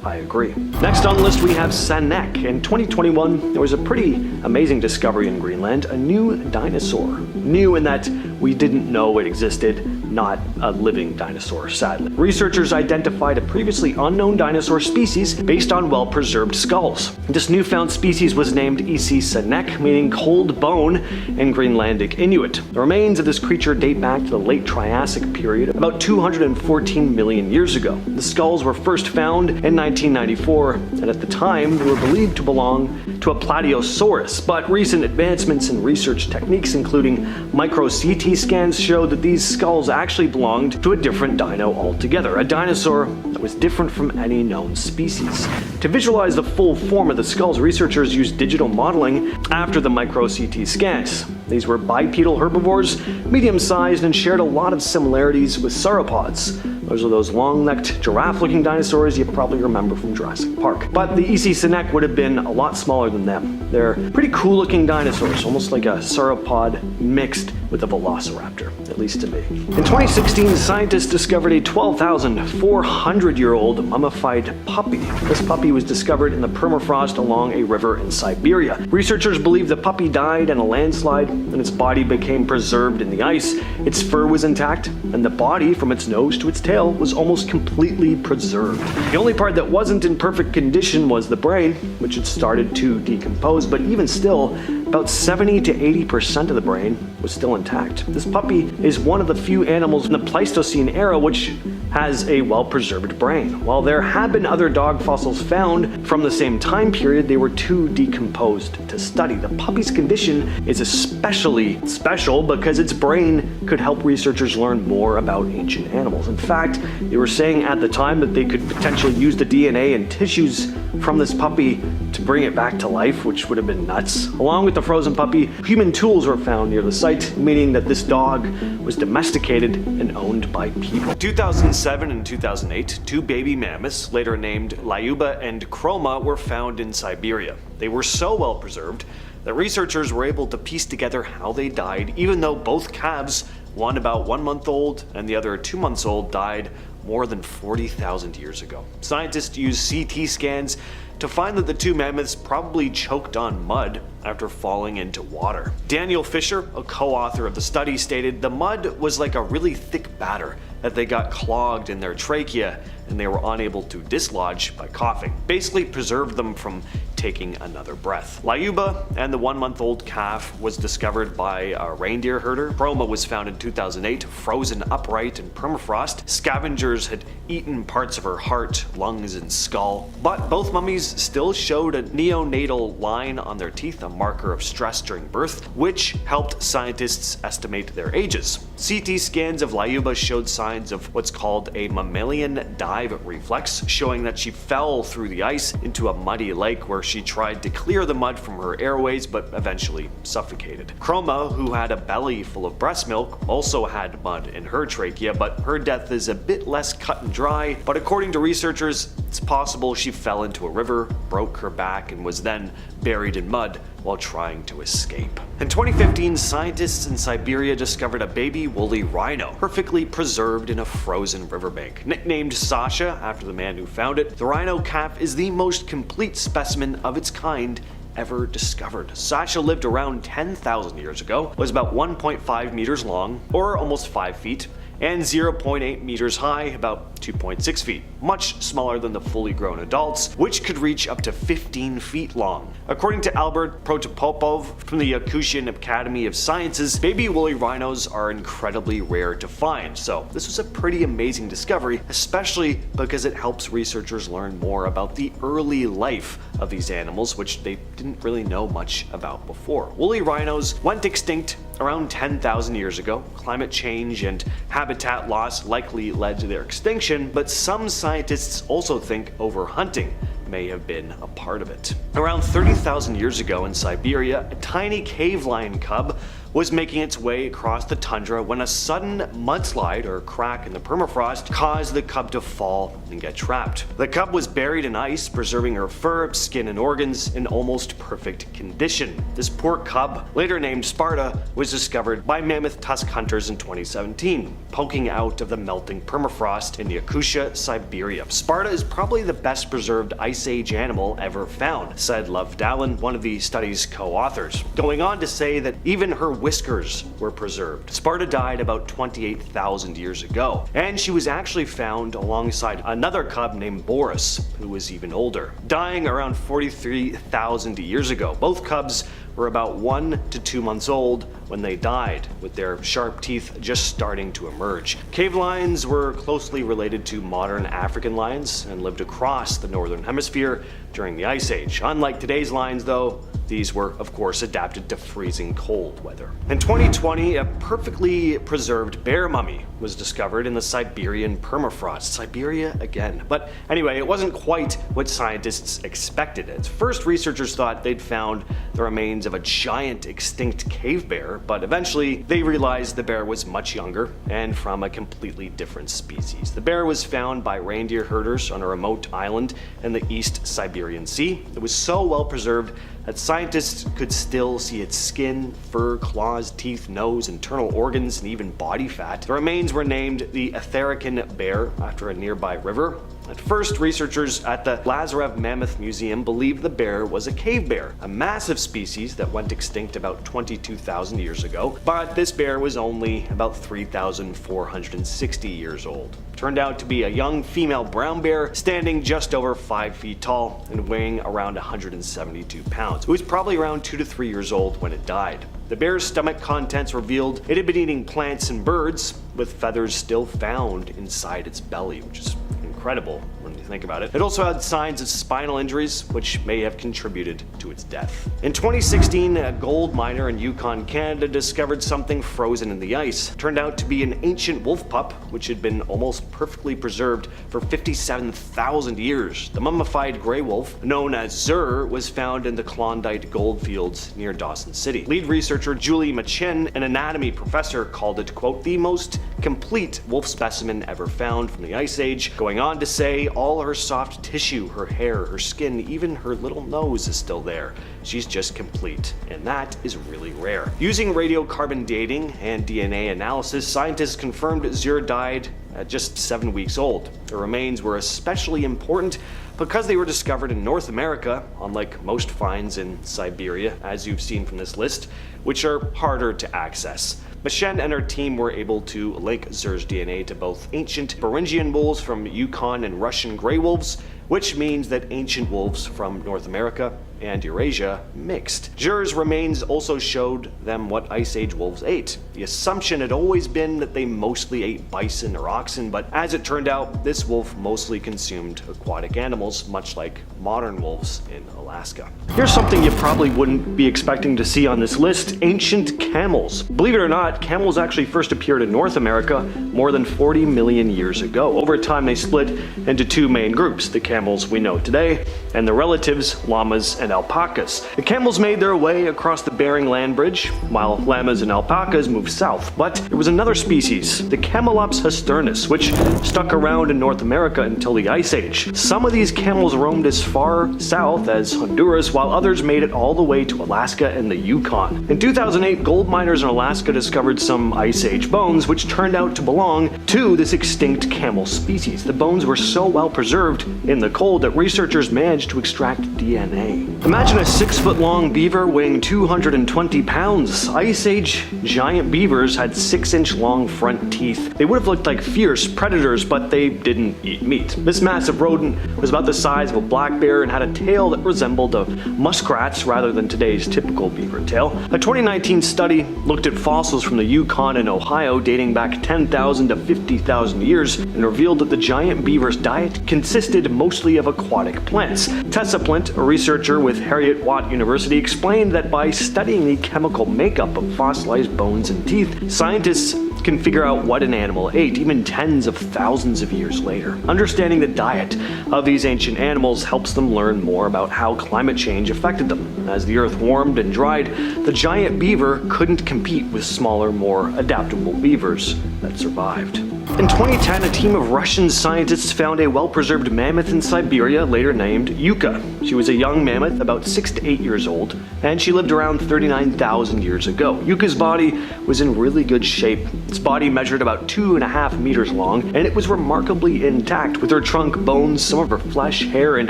I agree. Next on the list we have Sanek. In 2021, there was a pretty amazing discovery in Greenland, a new dinosaur. New in that we didn't know it existed, not a living dinosaur, sadly. Researchers identified a previously unknown dinosaur species based on well-preserved skulls. This newfound species was named Isi Sanek, meaning cold bone in Greenlandic Inuit. The remains of this creature date back to the late Triassic period, about 214 million years ago. The skulls were first found in 1994, and at the time they were believed to belong to a Plateosaurus, but recent advancements in research techniques, including micro-CT scans, showed that these skulls actually belonged to a different dino altogether, a dinosaur that was different from any known species. To visualize the full form of the skulls, researchers used digital modeling after the micro-CT scans. These were bipedal herbivores, medium-sized, and shared a lot of similarities with sauropods. Those are those long-necked, giraffe-looking dinosaurs you probably remember from Jurassic Park. But the Isi Sanek would have been a lot smaller than them. They're pretty cool-looking dinosaurs, almost like a sauropod mixed with a velociraptor, at least to me. In 2016, scientists discovered a 12,400-year-old mummified puppy. This puppy was discovered in the permafrost along a river in Siberia. Researchers believe the puppy died in a landslide and its body became preserved in the ice. Its fur was intact, and the body, from its nose to its tail, was almost completely preserved. The only part that wasn't in perfect condition was the brain, which had started to decompose, but even still, about 70 to 80% of the brain was still intact. This puppy is one of the few animals in the Pleistocene era which has a well-preserved brain. While there have been other dog fossils found from the same time period, they were too decomposed to study. The puppy's condition is especially special because its brain could help researchers learn more about ancient animals. In fact, they were saying at the time that they could potentially use the DNA and tissues from this puppy to bring it back to life, which would have been nuts. Along with the frozen puppy, human tools were found near the site, meaning that this dog was domesticated and owned by people. 2007 and 2008, two baby mammoths, later named Lyuba and Chroma, were found in Siberia. They were so well preserved that researchers were able to piece together how they died, even though both calves, one about 1 month old and the other 2 months old, died more than 40,000 years ago. Scientists used CT scans to find that the two mammoths probably choked on mud after falling into water. Daniel Fisher, a co-author of the study, stated the mud was like a really thick batter that they got clogged in their trachea and they were unable to dislodge by coughing. Basically preserved them from taking another breath. Lyuba and the 1 month old calf was discovered by a reindeer herder. Chroma was found in 2008, frozen upright in permafrost. Scavengers had eaten parts of her heart, lungs, and skull. But both mummies still showed a neonatal line on their teeth, a marker of stress during birth, which helped scientists estimate their ages. CT scans of Lyuba showed signs of what's called a mammalian dive reflex, showing that she fell through the ice into a muddy lake where she tried to clear the mud from her airways but eventually suffocated. Chroma, who had a belly full of breast milk, also had mud in her trachea, but her death is a bit less cut and dry. But according to researchers, it's possible she fell into a river, broke her back, and was then buried in mud while trying to escape. In 2015, scientists in Siberia discovered a baby woolly rhino, perfectly preserved in a frozen riverbank. Nicknamed Sasha after the man who found it, the rhino calf is the most complete specimen of its kind ever discovered. Sasha lived around 10,000 years ago, was about 1.5 meters long, or almost 5 feet, and 0.8 meters high, about 2.6 feet, much smaller than the fully grown adults, which could reach up to 15 feet long. According to Albert Protopopov from the Yakutian Academy of Sciences, baby woolly rhinos are incredibly rare to find, so this was a pretty amazing discovery, especially because it helps researchers learn more about the early life of these animals, which they didn't really know much about before. Woolly rhinos went extinct around 10,000 years ago. Climate change and habitat loss likely led to their extinction, but some scientists also think overhunting may have been a part of it. Around 30,000 years ago in Siberia, a tiny cave lion cub was making its way across the tundra when a sudden mudslide or crack in the permafrost caused the cub to fall and get trapped. The cub was buried in ice, preserving her fur, skin, and organs in almost perfect condition. This poor cub, later named Sparta, was discovered by mammoth tusk hunters in 2017, poking out of the melting permafrost in Yakutia, Siberia. Sparta is probably the best preserved Ice Age animal ever found, said Love Dallin, one of the study's co-authors, going on to say that even her whiskers were preserved. Sparta died about 28,000 years ago, and she was actually found alongside another cub named Boris, who was even older, dying around 43,000 years ago. Both cubs were about 1 to 2 months old when they died, with their sharp teeth just starting to emerge. Cave lions were closely related to modern African lions and lived across the northern hemisphere during the Ice Age. Unlike today's lions, though, these were, of course, adapted to freezing cold weather. In 2020, a perfectly preserved bear mummy was discovered in the Siberian permafrost. Siberia again. But anyway, it wasn't quite what scientists expected. At first, researchers thought they'd found the remains of a giant extinct cave bear, but eventually they realized the bear was much younger and from a completely different species. The bear was found by reindeer herders on a remote island in the East Siberian Sea. It was so well preserved that scientists could still see its skin, fur, claws, teeth, nose, internal organs, and even body fat. The remains were named the Etherican bear after a nearby river. At first, researchers at the Lazarev Mammoth Museum believed the bear was a cave bear, a massive species that went extinct about 22,000 years ago, but this bear was only about 3,460 years old. Turned out to be a young female brown bear standing just over 5 feet tall and weighing around 172 pounds. It was probably around 2 to 3 years old when it died. The bear's stomach contents revealed it had been eating plants and birds, with feathers still found inside its belly, which is incredible when you think about it. It also had signs of spinal injuries, which may have contributed to its death. In 2016, a gold miner in Yukon, Canada discovered something frozen in the ice. It turned out to be an ancient wolf pup, which had been almost perfectly preserved for 57,000 years. The mummified gray wolf, known as Zur, was found in the Klondike goldfields near Dawson City. Lead researcher Julie Machin, an anatomy professor, called it, quote, the most complete wolf specimen ever found from the Ice Age, going on to say all her soft tissue, her hair, her skin, even her little nose is still there. She's just complete, and that is really rare. Using radiocarbon dating and DNA analysis, scientists confirmed Zur died at just 7 weeks old. The remains were especially important because they were discovered in North America, unlike most finds in Siberia, as you've seen from this list, which are harder to access. Machen and her team were able to link Zur's DNA to both ancient Beringian wolves from Yukon and Russian gray wolves, which means that ancient wolves from North America and Eurasia mixed. Zur's remains also showed them what Ice Age wolves ate. The assumption had always been that they mostly ate bison or oxen, but as it turned out, this wolf mostly consumed aquatic animals, much like modern wolves in Alaska. Here's something you probably wouldn't be expecting to see on this list: ancient camels. Believe it or not, camels actually first appeared in North America more than 40 million years ago. Over time, they split into two main groups: the camels we know today and the relatives, llamas and alpacas. The camels made their way across the Bering Land Bridge, while llamas and alpacas moved south. But there was another species, the Camelops hasturnus, which stuck around in North America until the Ice Age. Some of these camels roamed as far south as Honduras, while others made it all the way to Alaska and the Yukon. In 2008, gold miners in Alaska discovered some Ice Age bones, which turned out to belong to this extinct camel species. The bones were so well preserved in the cold that researchers managed to extract DNA. Imagine a 6-foot-long beaver weighing 220 pounds. Ice Age giant beavers had 6-inch-long front teeth. They would have looked like fierce predators, but they didn't eat meat. This massive rodent was about the size of a black bear and had a tail that resembled a muskrat's rather than today's typical beaver tail. A 2019 study looked at fossils from the Yukon and Ohio dating back 10,000 to 50,000 years and revealed that the giant beaver's diet consisted mostly of aquatic plants. Tessa Plint, a researcher with Heriot-Watt University, explained that by studying the chemical makeup of fossilized bones and teeth, scientists can figure out what an animal ate even tens of thousands of years later. Understanding the diet of these ancient animals helps them learn more about how climate change affected them. As the earth warmed and dried, the giant beaver couldn't compete with smaller, more adaptable beavers that survived. In 2010, a team of Russian scientists found a well-preserved mammoth in Siberia, later named Yuka. She was a young mammoth, about 6 to 8 years old, and she lived around 39,000 years ago. Yuka's body was in really good shape. Its body measured about 2.5 meters long, and it was remarkably intact, with her trunk, bones, some of her flesh, hair, and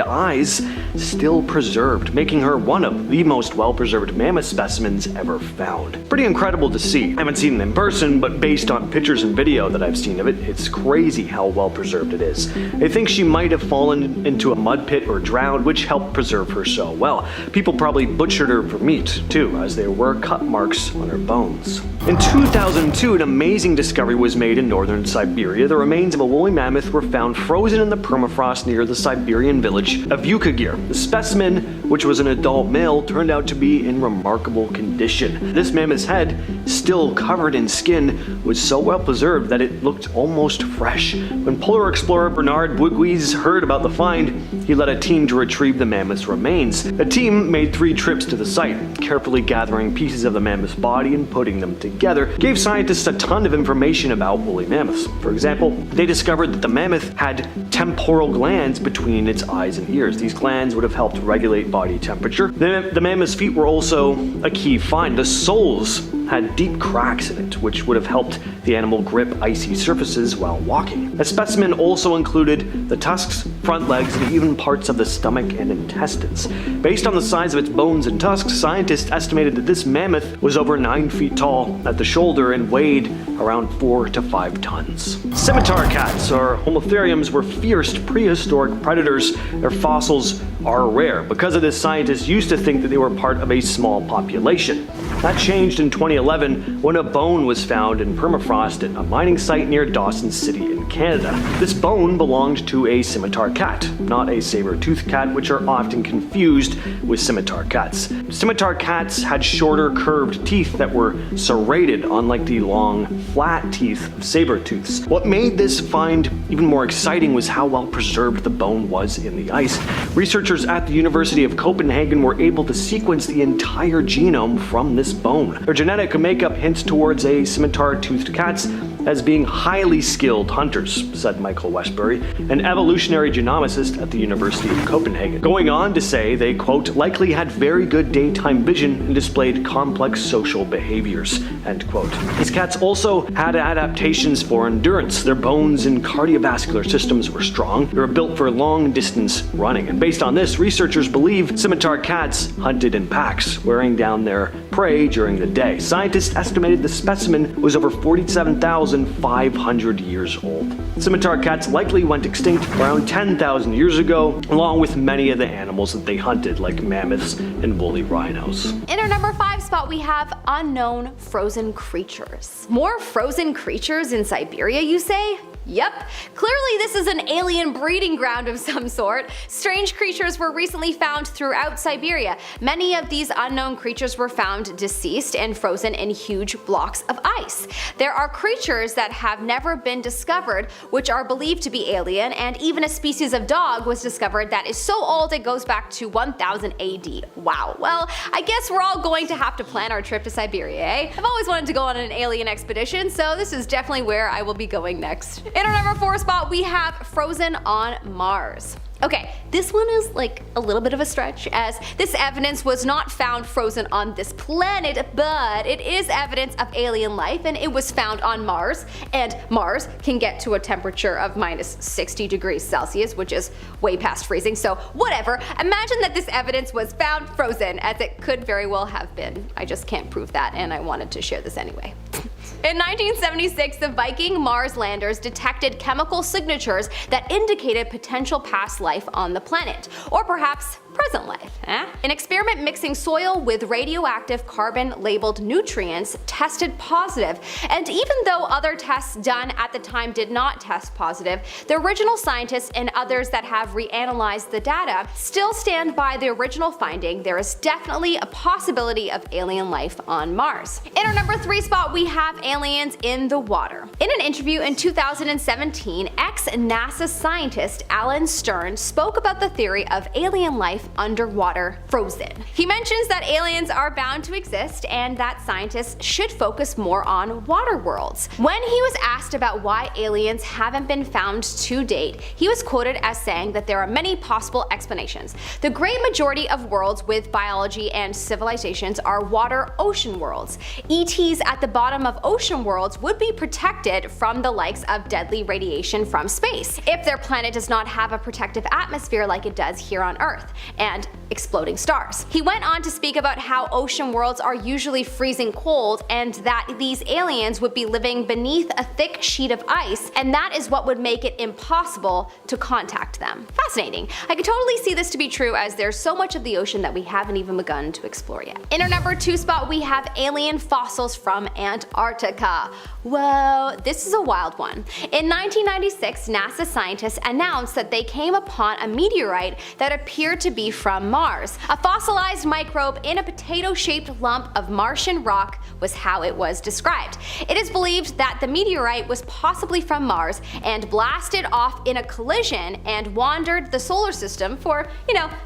eyes still preserved, making her one of the most well-preserved mammoth specimens ever found. Pretty incredible to see. I haven't seen it in person, but based on pictures and video that I've seen of it, it's crazy how well preserved it is. They think she might have fallen into a mud pit or drowned, which helped preserve her so well. People probably butchered her for meat, too, as there were cut marks on her bones. In 2002, an amazing discovery was made in northern Siberia. The remains of a woolly mammoth were found frozen in the permafrost near the Siberian village of Yukagir. The specimen, which was an adult male, turned out to be in remarkable condition. This mammoth's head, still covered in skin, was so well preserved that it looked almost fresh. When polar explorer Bernard Bouygues heard about the find, he led a team to retrieve the mammoth's remains. The team made 3 trips to the site, carefully gathering pieces of the mammoth's body and putting them together. Gave scientists a ton of information about woolly mammoths. For example, they discovered that the mammoth had temporal glands between its eyes and ears. These glands would have helped regulate body temperature. The mammoth's feet were also a key find. The soles had deep cracks in it, which would have helped the animal grip icy surfaces while walking. A specimen also included the tusks, front legs, and even parts of the stomach and intestines. Based on the size of its bones and tusks, scientists estimated that this mammoth was over 9 feet tall at the shoulder and weighed around 4 to 5 tons. Scimitar cats, or Homotheriums, were fierce prehistoric predators. Their fossils are rare. Because of this, scientists used to think that they were part of a small population. That changed in 2011 when a bone was found in permafrost at a mining site near Dawson City in Canada. This bone belonged to a scimitar cat, not a saber-toothed cat, which are often confused with scimitar cats. Scimitar cats had shorter, curved teeth that were serrated, unlike the long, flat teeth of saber-tooths. What made this find even more exciting was how well preserved the bone was in the ice. Researchers at the University of Copenhagen were able to sequence the entire genome from this bone. Their genetic makeup hints towards a scimitar-toothed cats as being highly skilled hunters, said Michael Westbury, an evolutionary genomicist at the University of Copenhagen. Going on to say they, quote, likely had very good daytime vision and displayed complex social behaviors, end quote. These cats also had adaptations for endurance. Their bones and cardiovascular systems were strong. They were built for long-distance running. And based on this, researchers believe scimitar cats hunted in packs, wearing down their prey during the day. Scientists estimated the specimen was over 47,500 years old. Scimitar cats likely went extinct around 10,000 years ago, along with many of the animals that they hunted, like mammoths and woolly rhinos. In our number 5 spot, we have unknown frozen creatures. More frozen creatures in Siberia, you say? Yep, clearly this is an alien breeding ground of some sort. Strange creatures were recently found throughout Siberia. Many of these unknown creatures were found deceased and frozen in huge blocks of ice. There are creatures that have never been discovered, which are believed to be alien, and even a species of dog was discovered that is so old it goes back to 1000 AD. Wow, well, I guess we're all going to have to plan our trip to Siberia, eh? I've always wanted to go on an alien expedition, so this is definitely where I will be going next. In our number 4 spot, we have Frozen on Mars. Okay, this one is like a little bit of a stretch, as this evidence was not found frozen on this planet, but it is evidence of alien life, and it was found on Mars, and Mars can get to a temperature of minus 60 degrees Celsius, which is way past freezing, so whatever. Imagine that this evidence was found frozen, as it could very well have been. I just can't prove that, and I wanted to share this anyway. In 1976, the Viking Mars landers detected chemical signatures that indicated potential past life on the planet, or perhaps present life. An experiment mixing soil with radioactive carbon-labeled nutrients tested positive, and even though other tests done at the time did not test positive, the original scientists and others that have reanalyzed the data still stand by the original finding. There is definitely a possibility of alien life on Mars. In our number 3 spot, we have aliens in the water. In an interview in 2017, ex-NASA scientist Alan Stern spoke about the theory of alien life underwater frozen. He mentions that aliens are bound to exist and that scientists should focus more on water worlds. When he was asked about why aliens haven't been found to date, he was quoted as saying that there are many possible explanations. The great majority of worlds with biology and civilizations are water-ocean worlds. ETs at the bottom of ocean worlds would be protected from the likes of deadly radiation from space, if their planet does not have a protective atmosphere like it does here on Earth, and exploding stars. He went on to speak about how ocean worlds are usually freezing cold and that these aliens would be living beneath a thick sheet of ice, and that is what would make it impossible to contact them. Fascinating. I could totally see this to be true, as there's so much of the ocean that we haven't even begun to explore yet. In our number 2 spot, we have alien fossils from Antarctica. Whoa, this is a wild one. In 1996, NASA scientists announced that they came upon a meteorite that appeared to be from Mars. A fossilized microbe in a potato-shaped lump of Martian rock was how it was described. It is believed that the meteorite was possibly from Mars and blasted off in a collision and wandered the solar system for,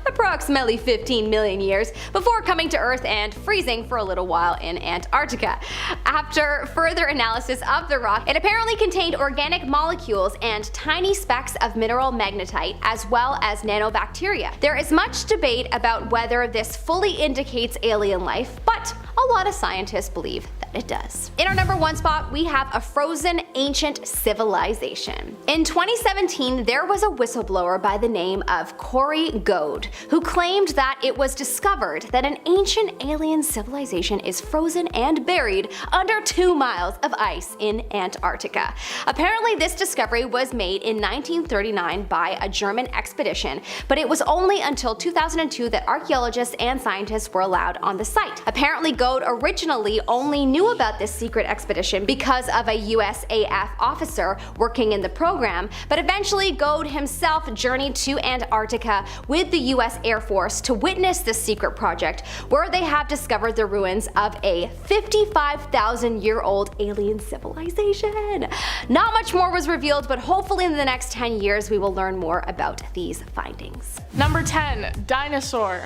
approximately 15 million years before coming to Earth and freezing for a little while in Antarctica. After further analysis of the rock, it apparently contained organic molecules and tiny specks of mineral magnetite, as well as nanobacteria. There is much debate about whether this fully indicates alien life, but a lot of scientists believe that it does. In our number 1 spot, we have a frozen ancient civilization. In 2017, there was a whistleblower by the name of Corey Goad, who claimed that it was discovered that an ancient alien civilization is frozen and buried under 2 miles of ice in Antarctica. Apparently, this discovery was made in 1939 by a German expedition, but it was only until 2002 that archaeologists and scientists were allowed on the site. Apparently, Goad originally only knew about this secret expedition because of a USAF officer working in the program, but eventually Goad himself journeyed to Antarctica with the US Air Force to witness this secret project, where they have discovered the ruins of a 55,000-year-old alien civilization. Not much more was revealed, but hopefully in the next 10 years we will learn more about these findings. Number 10. Dinosaur.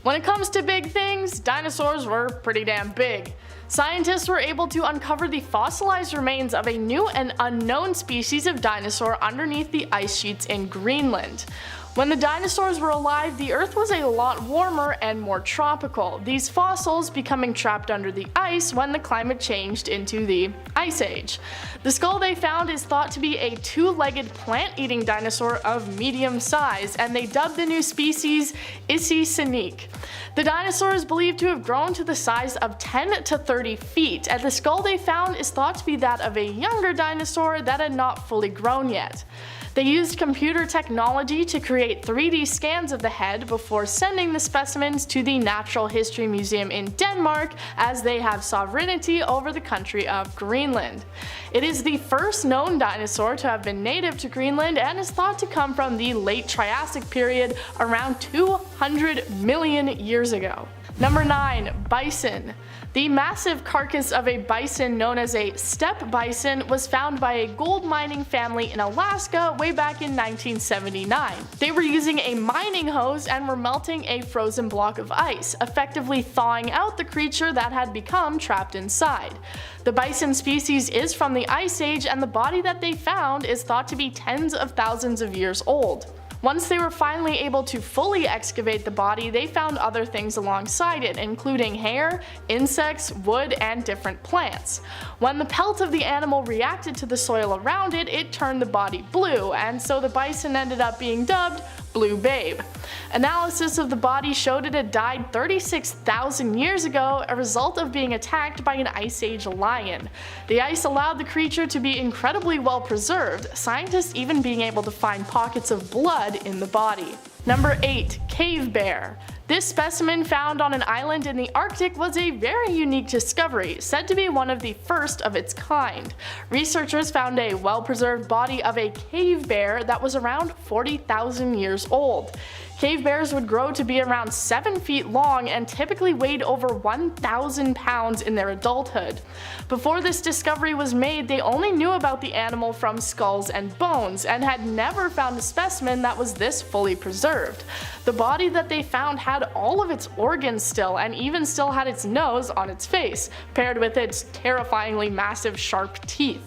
When it comes to big things, dinosaurs were pretty damn big. Scientists were able to uncover the fossilized remains of a new and unknown species of dinosaur underneath the ice sheets in Greenland. When the dinosaurs were alive, the Earth was a lot warmer and more tropical, these fossils becoming trapped under the ice when the climate changed into the Ice Age. The skull they found is thought to be a 2-legged plant-eating dinosaur of medium size, and they dubbed the new species Issy-Sinique. The dinosaur is believed to have grown to the size of 10 to 30 feet, and the skull they found is thought to be that of a younger dinosaur that had not fully grown yet. They used computer technology to create 3D scans of the head before sending the specimens to the Natural History Museum in Denmark, as they have sovereignty over the country of Greenland. It is the first known dinosaur to have been native to Greenland and is thought to come from the late Triassic period around 200 million years ago. Number 9. Bison. The massive carcass of a bison known as a steppe bison was found by a gold mining family in Alaska way back in 1979. They were using a mining hose and were melting a frozen block of ice, effectively thawing out the creature that had become trapped inside. The bison species is from the Ice Age, and the body that they found is thought to be tens of thousands of years old. Once they were finally able to fully excavate the body, they found other things alongside it, including hair, insects, wood, and different plants. When the pelt of the animal reacted to the soil around it, it turned the body blue, and so the bison ended up being dubbed Blue Babe. Analysis of the body showed it had died 36,000 years ago, a result of being attacked by an Ice Age lion. The ice allowed the creature to be incredibly well preserved, scientists even being able to find pockets of blood in the body. Number 8. Cave bear. This specimen found on an island in the Arctic was a very unique discovery, said to be one of the first of its kind. Researchers found a well-preserved body of a cave bear that was around 40,000 years old. Cave bears would grow to be around 7 feet long and typically weighed over 1,000 pounds in their adulthood. Before this discovery was made, they only knew about the animal from skulls and bones, and had never found a specimen that was this fully preserved. The body that they found had all of its organs still, and even still had its nose on its face, paired with its terrifyingly massive sharp teeth.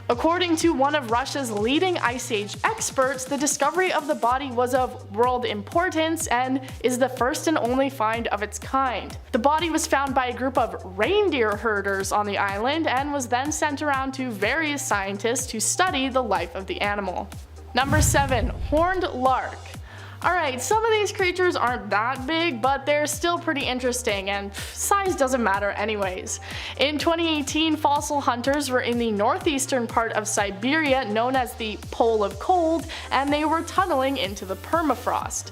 According to one of Russia's leading Ice Age experts, the discovery of the body was of world importance and is the first and only find of its kind. The body was found by a group of reindeer herders on the island and was then sent around to various scientists to study the life of the animal. Number 7. Horned lark. Alright, some of these creatures aren't that big, but they're still pretty interesting, and size doesn't matter anyways. In 2018, fossil hunters were in the northeastern part of Siberia, known as the Pole of Cold, and they were tunneling into the permafrost.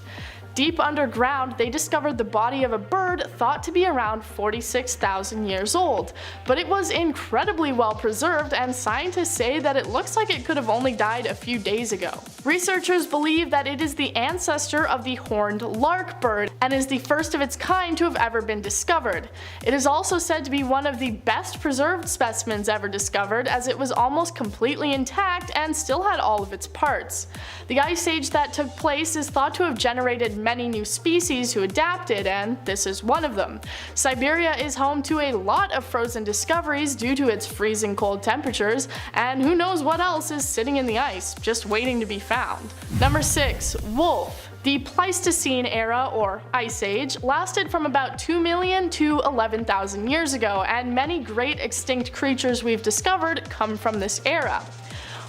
Deep underground, they discovered the body of a bird thought to be around 46,000 years old, but it was incredibly well preserved, and scientists say that it looks like it could have only died a few days ago. Researchers believe that it is the ancestor of the horned lark bird and is the first of its kind to have ever been discovered. It is also said to be one of the best preserved specimens ever discovered, as it was almost completely intact and still had all of its parts. The ice age that took place is thought to have generated many new species who adapted, and this is one of them. Siberia is home to a lot of frozen discoveries due to its freezing cold temperatures, and who knows what else is sitting in the ice, just waiting to be found. Number 6. Wolf. The Pleistocene era, or Ice Age, lasted from about 2 million to 11,000 years ago, and many great extinct creatures we've discovered come from this era.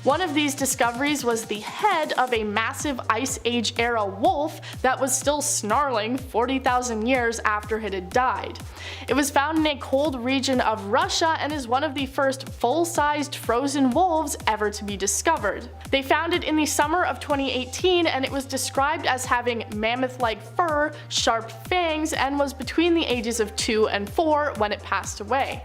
One of these discoveries was the head of a massive Ice Age era wolf that was still snarling 40,000 years after it had died. It was found in a cold region of Russia and is one of the first full-sized frozen wolves ever to be discovered. They found it in the summer of 2018, and it was described as having mammoth-like fur, sharp fangs, and was between the ages of 2 and 4 when it passed away.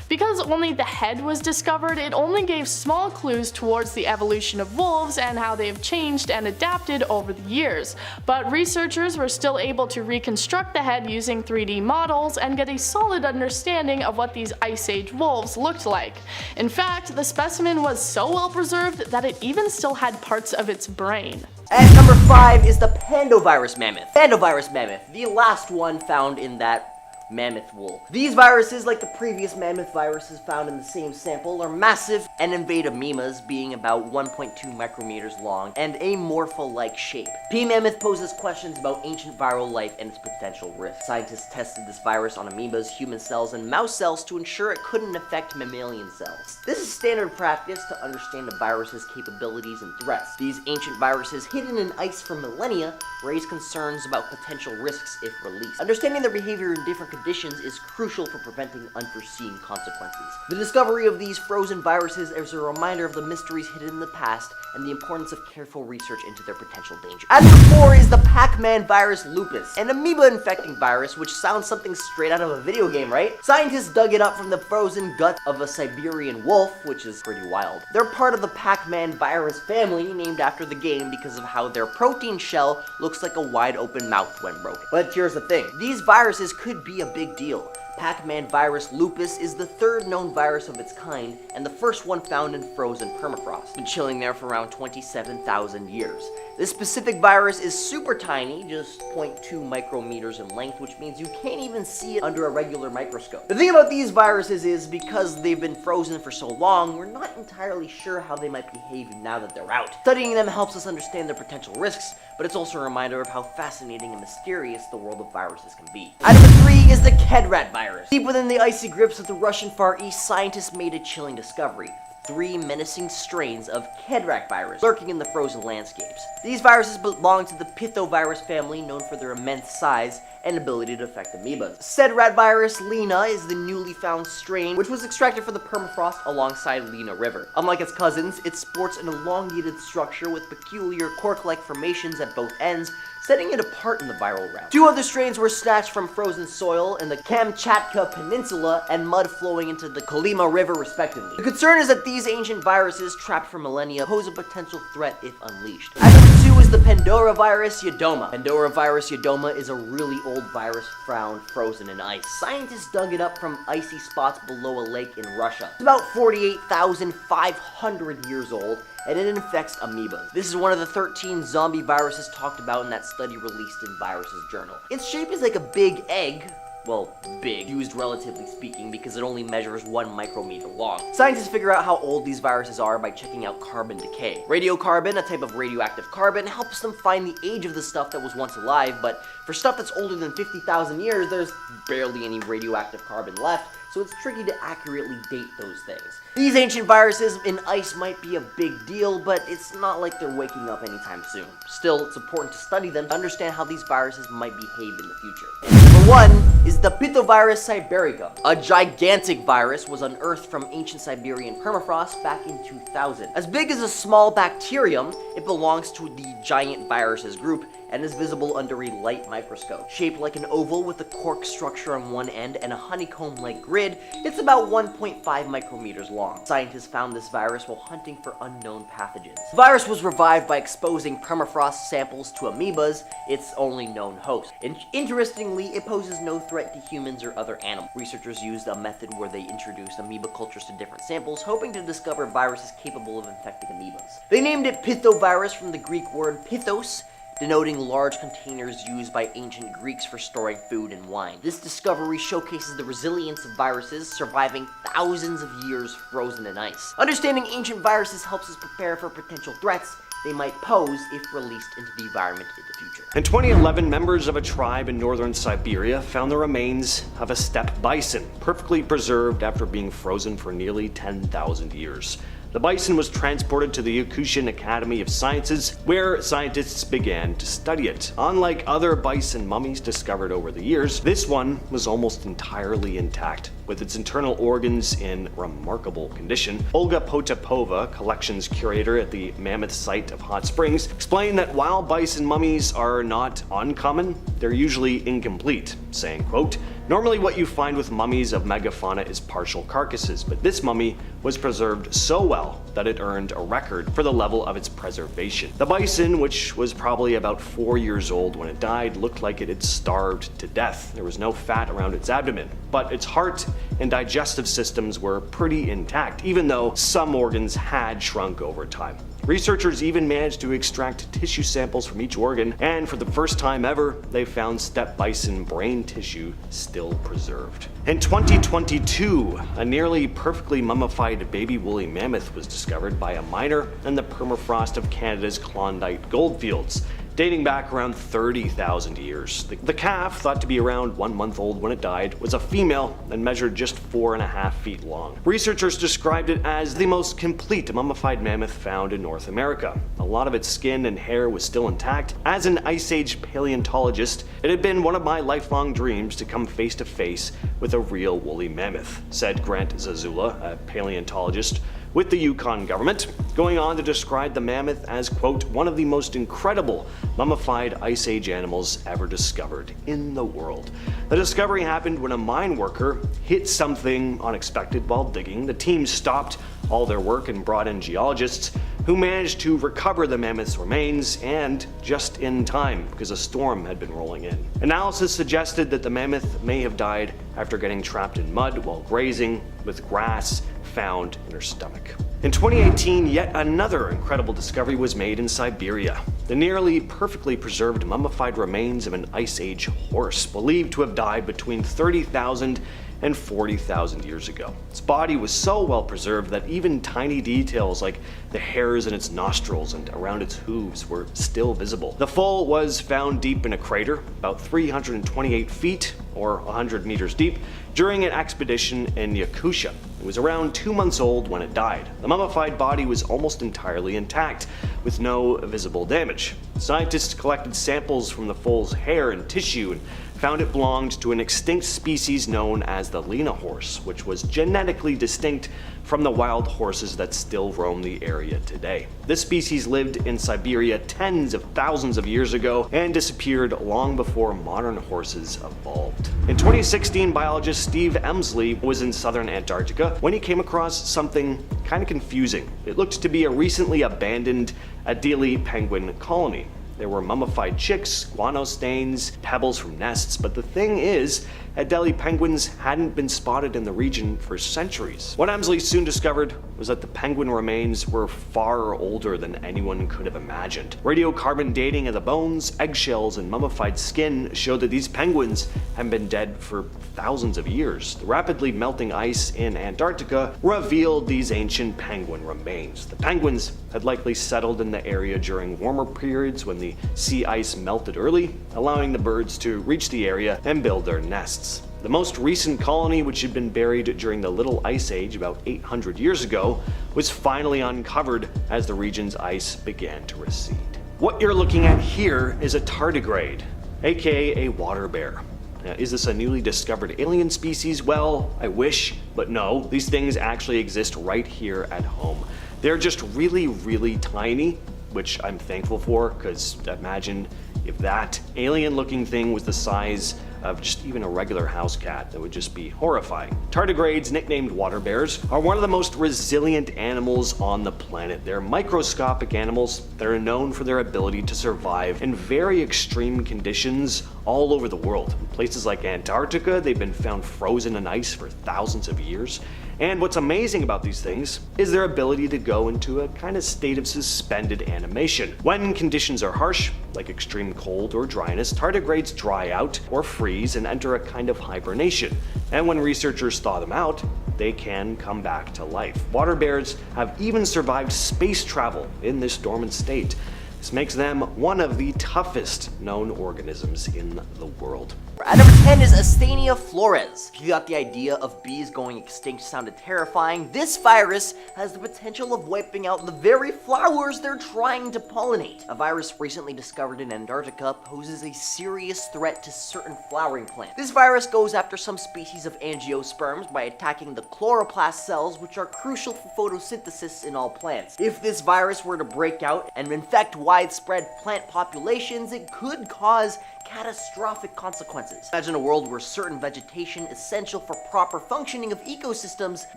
Because only the head was discovered, it only gave small clues towards the evolution of wolves and how they have changed and adapted over the years, but researchers were still able to reconstruct the head using 3D models and get a solid understanding of what these Ice Age wolves looked like. In fact, the specimen was so well preserved that it even still had parts of its brain. At number 5 is the Pandovirus mammoth. Pandovirus mammoth, the last one found in that mammoth wool. These viruses, like the previous mammoth viruses found in the same sample, are massive and invade amoebas, being about 1.2 micrometers long and a morpho-like shape. P. mammoth poses questions about ancient viral life and its potential risks. Scientists tested this virus on amoebas, human cells, and mouse cells to ensure it couldn't affect mammalian cells. This is standard practice to understand a virus's capabilities and threats. These ancient viruses, hidden in ice for millennia, raise concerns about potential risks if released. Understanding their behavior in different conditions is crucial for preventing unforeseen consequences. The discovery of these frozen viruses is a reminder of the mysteries hidden in the past and the importance of careful research into their potential danger. At number 4 is the Pac-Man virus lupus, an amoeba-infecting virus which sounds something straight out of a video game, right? Scientists dug it up from the frozen gut of a Siberian wolf, which is pretty wild. They're part of the Pac-Man virus family, named after the game because of how their protein shell looks like a wide open mouth when broken. But here's the thing, these viruses could be a big deal. Pac-Man virus lupus is the third known virus of its kind and the first one found in frozen permafrost. Been chilling there for around 27,000 years. This specific virus is super tiny, just 0.2 micrometers in length, which means you can't even see it under a regular microscope. The thing about these viruses is because they've been frozen for so long, we're not entirely sure how they might behave now that they're out. Studying them helps us understand their potential risks, but it's also a reminder of how fascinating and mysterious the world of viruses can be. Item number 3 is the Kedrat virus. Deep within the icy grips of the Russian Far East, scientists made a chilling discovery. 3 menacing strains of Kedrat virus lurking in the frozen landscapes. These viruses belong to the Pythovirus family, known for their immense size and ability to affect amoebas. Said rat virus, Lena, is the newly found strain, which was extracted from the permafrost alongside Lena River. Unlike its cousins, it sports an elongated structure with peculiar cork-like formations at both ends, setting it apart in the viral realm. 2 other strains were snatched from frozen soil in the Kamchatka Peninsula and mud flowing into the Kolyma River, respectively. The concern is that these ancient viruses, trapped for millennia, pose a potential threat if unleashed. Item 2 is the Pandora virus Yodoma. Pandora virus Yodoma is a really old virus found frozen in ice. Scientists dug it up from icy spots below a lake in Russia. It's about 48,500 years old, and it infects amoebas. This is one of the 13 zombie viruses talked about in that study released in Viruses Journal. Its shape is like a big egg. Well, big, used relatively speaking, because it only measures 1 micrometer long. Scientists figure out how old these viruses are by checking out carbon decay. Radiocarbon, a type of radioactive carbon, helps them find the age of the stuff that was once alive, but for stuff that's older than 50,000 years, there's barely any radioactive carbon left, so it's tricky to accurately date those things. These ancient viruses in ice might be a big deal, but it's not like they're waking up anytime soon. Still, it's important to study them to understand how these viruses might behave in the future. Number 1 is the Pythovirus siberica. A gigantic virus was unearthed from ancient Siberian permafrost back in 2000. As big as a small bacterium, it belongs to the giant viruses group and is visible under a light microscope. Shaped like an oval with a cork structure on one end and a honeycomb-like grid, it's about 1.5 micrometers long. Scientists found this virus while hunting for unknown pathogens. The virus was revived by exposing permafrost samples to amoebas, its only known host. Interestingly, it poses no threat to humans or other animals. Researchers used a method where they introduced amoeba cultures to different samples, hoping to discover viruses capable of infecting amoebas. They named it Pythovirus from the Greek word pythos, denoting large containers used by ancient Greeks for storing food and wine. This discovery showcases the resilience of viruses surviving thousands of years frozen in ice. Understanding ancient viruses helps us prepare for potential threats they might pose if released into the environment in the future. In 2011, members of a tribe in northern Siberia found the remains of a steppe bison, perfectly preserved after being frozen for nearly 10,000 years. The bison was transported to the Yakutian Academy of Sciences, where scientists began to study it. Unlike other bison mummies discovered over the years, this one was almost entirely intact, with its internal organs in remarkable condition. Olga Potapova, collections curator at the Mammoth site of Hot Springs, explained that while bison mummies are not uncommon, they're usually incomplete, saying, quote, "Normally what you find with mummies of megafauna is partial carcasses, but this mummy was preserved so well that it earned a record for the level of its preservation. The bison, which was probably about 4 years old when it died, looked like it had starved to death. There was no fat around its abdomen, but its heart and digestive systems were pretty intact, even though some organs had shrunk over time. Researchers even managed to extract tissue samples from each organ, and for the first time ever, they found steppe bison brain tissue still preserved. In 2022, a nearly perfectly mummified baby woolly mammoth was discovered by a miner in the permafrost of Canada's Klondike goldfields, dating back around 30,000 years. The calf, thought to be around 1 month old when it died, was a female and measured just 4.5 feet long. Researchers described it as the most complete mummified mammoth found in North America. A lot of its skin and hair was still intact. As an Ice Age paleontologist, it had been one of my lifelong dreams to come face to face with a real woolly mammoth, said Grant Zazula, a paleontologist with the Yukon government, going on to describe the mammoth as, quote, "one of the most incredible mummified Ice Age animals ever discovered in the world." The discovery happened when a mine worker hit something unexpected while digging. The team stopped all their work and brought in geologists who managed to recover the mammoth's remains, and just in time because a storm had been rolling in. Analysis suggested that the mammoth may have died after getting trapped in mud while grazing, with grass found in her stomach. In 2018, yet another incredible discovery was made in Siberia. The nearly perfectly preserved mummified remains of an Ice Age horse, believed to have died between 30,000 and 40,000 years ago. Its body was so well preserved that even tiny details like the hairs in its nostrils and around its hooves were still visible. The foal was found deep in a crater, about 328 feet or 100 meters deep, during an expedition in Yakutia. It was around 2 months old when it died. The mummified body was almost entirely intact, with no visible damage. Scientists collected samples from the foal's hair and tissue and found it belonged to an extinct species known as the Lena horse, which was genetically distinct from the wild horses that still roam the area today. This species lived in Siberia tens of thousands of years ago and disappeared long before modern horses evolved. In 2016, biologist Steve Emsley was in southern Antarctica when he came across something kind of confusing. It looked to be a recently abandoned Adelie penguin colony. There were mummified chicks, guano stains, pebbles from nests, but the thing is, Adelie penguins hadn't been spotted in the region for centuries. What Emsley soon discovered was that the penguin remains were far older than anyone could have imagined. Radiocarbon dating of the bones, eggshells, and mummified skin showed that these penguins had been dead for thousands of years. The rapidly melting ice in Antarctica revealed these ancient penguin remains. The penguins had likely settled in the area during warmer periods when the sea ice melted early, allowing the birds to reach the area and build their nests. The most recent colony, which had been buried during the Little Ice Age about 800 years ago, was finally uncovered as the region's ice began to recede. What you're looking at here is a tardigrade, aka a water bear. Now, is this a newly discovered alien species? Well, I wish, but no. These things actually exist right here at home. They're just really, really tiny, which I'm thankful for, because imagine if that alien-looking thing was the size of just even a regular house cat. That would just be horrifying. Tardigrades, nicknamed water bears, are one of the most resilient animals on the planet. They're microscopic animals that are known for their ability to survive in very extreme conditions all over the world. In places like Antarctica, they've been found frozen in ice for thousands of years. And what's amazing about these things is their ability to go into a kind of state of suspended animation. When conditions are harsh, like extreme cold or dryness, tardigrades dry out or freeze and enter a kind of hibernation. And when researchers thaw them out, they can come back to life. Water bears have even survived space travel in this dormant state. This makes them one of the toughest known organisms in the world. At number 10 is Asthenia flores. If you got the idea of bees going extinct sounded terrifying, this virus has the potential of wiping out the very flowers they're trying to pollinate. A virus recently discovered in Antarctica poses a serious threat to certain flowering plants. This virus goes after some species of angiosperms by attacking the chloroplast cells, which are crucial for photosynthesis in all plants. If this virus were to break out and infect widespread plant populations, it could cause catastrophic consequences. Imagine a world where certain vegetation essential for proper functioning of ecosystems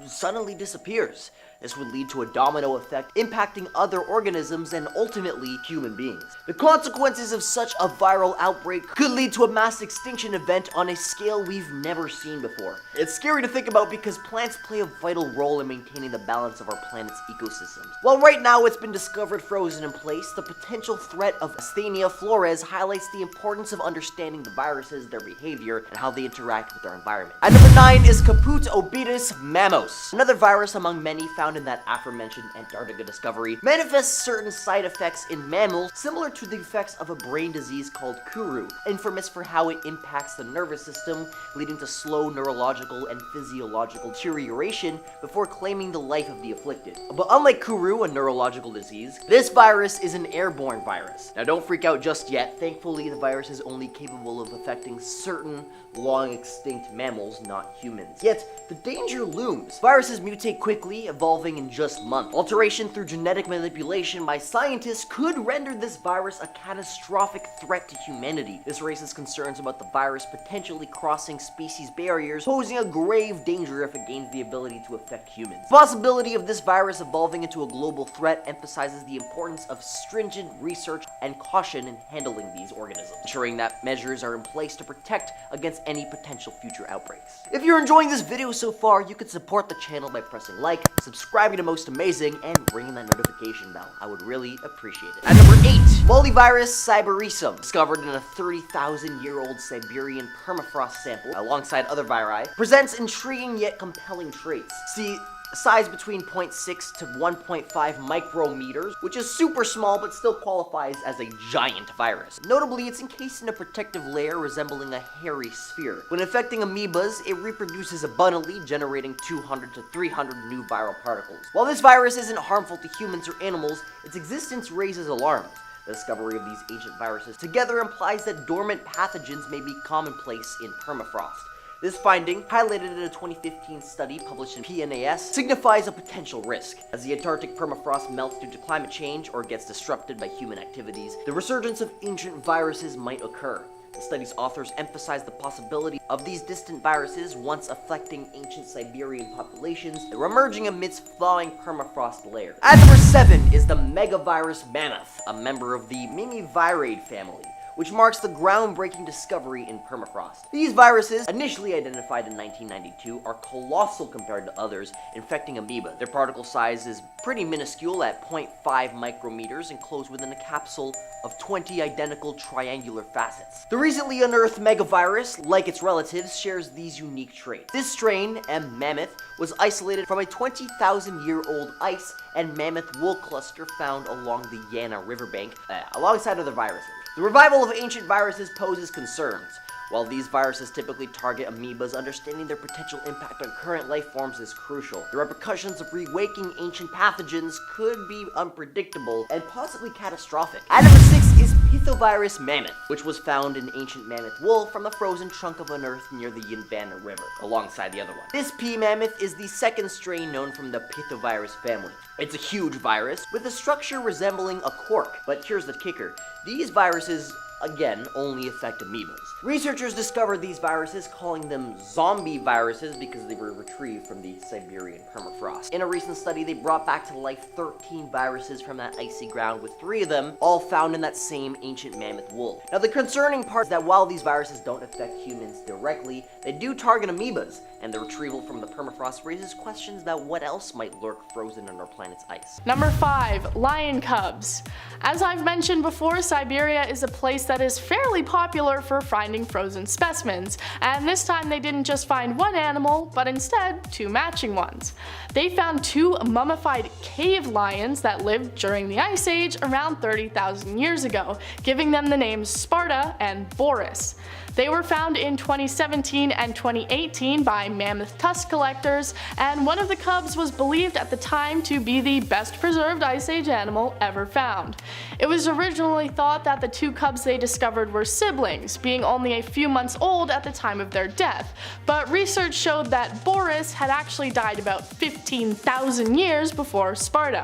suddenly disappears. This would lead to a domino effect impacting other organisms and ultimately human beings. The consequences of such a viral outbreak could lead to a mass extinction event on a scale we've never seen before. It's scary to think about because plants play a vital role in maintaining the balance of our planet's ecosystems. While right now it's been discovered frozen in place, the potential threat of Asthenia flores highlights the importance of understanding the viruses, their behavior, and how they interact with our environment. At number 9 is Caput obetus mammos. Another virus among many found in that aforementioned Antarctica discovery manifests certain side effects in mammals similar to the effects of a brain disease called Kuru, infamous for how it impacts the nervous system, leading to slow neurological and physiological deterioration before claiming the life of the afflicted. But unlike Kuru, a neurological disease, this virus is an airborne virus. Now don't freak out just yet. Thankfully, the virus is only capable of affecting certain long extinct mammals, not humans. Yet, the danger looms. Viruses mutate quickly, evolve evolving in just months. Alteration through genetic manipulation by scientists could render this virus a catastrophic threat to humanity. This raises concerns about the virus potentially crossing species barriers, posing a grave danger if it gains the ability to affect humans. The possibility of this virus evolving into a global threat emphasizes the importance of stringent research and caution in handling these organisms, ensuring that measures are in place to protect against any potential future outbreaks. If you're enjoying this video so far, you could support the channel by pressing like, subscribing to Most Amazing, and ringing that notification bell. I would really appreciate it. At number 8, Mollivirus cyberisum, discovered in a 30,000-year-old Siberian permafrost sample alongside other viri, presents intriguing yet compelling traits. See, size between 0.6 to 1.5 micrometers, which is super small but still qualifies as a giant virus. Notably, it's encased in a protective layer resembling a hairy sphere. When infecting amoebas, it reproduces abundantly, generating 200 to 300 new viral particles. While this virus isn't harmful to humans or animals, its existence raises alarms. The discovery of these ancient viruses together implies that dormant pathogens may be commonplace in permafrost. This finding, highlighted in a 2015 study published in PNAS, signifies a potential risk. As the Antarctic permafrost melts due to climate change or gets disrupted by human activities, the resurgence of ancient viruses might occur. The study's authors emphasize the possibility of these distant viruses once affecting ancient Siberian populations that were emerging amidst thawing permafrost layers. At number 7 is the megavirus mammoth, a member of the Mimiviridae family, which marks the groundbreaking discovery in permafrost. These viruses, initially identified in 1992, are colossal compared to others, infecting amoeba. Their particle size is pretty minuscule at 0.5 micrometers, enclosed within a capsule of 20 identical triangular facets. The recently unearthed megavirus, like its relatives, shares these unique traits. This strain, M. mammoth, was isolated from a 20,000-year-old ice and mammoth wool cluster found along the Yana riverbank, alongside other viruses. The revival of ancient viruses poses concerns. While these viruses typically target amoebas, understanding their potential impact on current life forms is crucial. The repercussions of rewaking ancient pathogens could be unpredictable and possibly catastrophic. At number 6 is Pithovirus mammoth, which was found in ancient mammoth wool from the frozen trunk of unearthed near the Yinbana River, alongside the other one. This P. mammoth is the second strain known from the Pithovirus family. It's a huge virus with a structure resembling a cork, but here's the kicker. These viruses, again, only affect amoebas. Researchers discovered these viruses, calling them zombie viruses because they were retrieved from the Siberian permafrost. In a recent study, they brought back to life 13 viruses from that icy ground, with 3 of them all found in that same ancient mammoth wool. Now, the concerning part is that while these viruses don't affect humans directly, they do target amoebas, and the retrieval from the permafrost raises questions about what else might lurk frozen on our planet's ice. Number 5, lion cubs. As I've mentioned before, Siberia is a place that is fairly popular for finding frozen specimens, and this time they didn't just find one animal, but instead 2 matching ones. They found 2 mummified cave lions that lived during the Ice Age around 30,000 years ago, giving them the names Sparta and Boris. They were found in 2017 and 2018 by mammoth tusk collectors, and one of the cubs was believed at the time to be the best preserved Ice Age animal ever found. It was originally thought that the 2 cubs they discovered were siblings, being only a few months old at the time of their death, but research showed that Boris had actually died about 15,000 years before Sparta.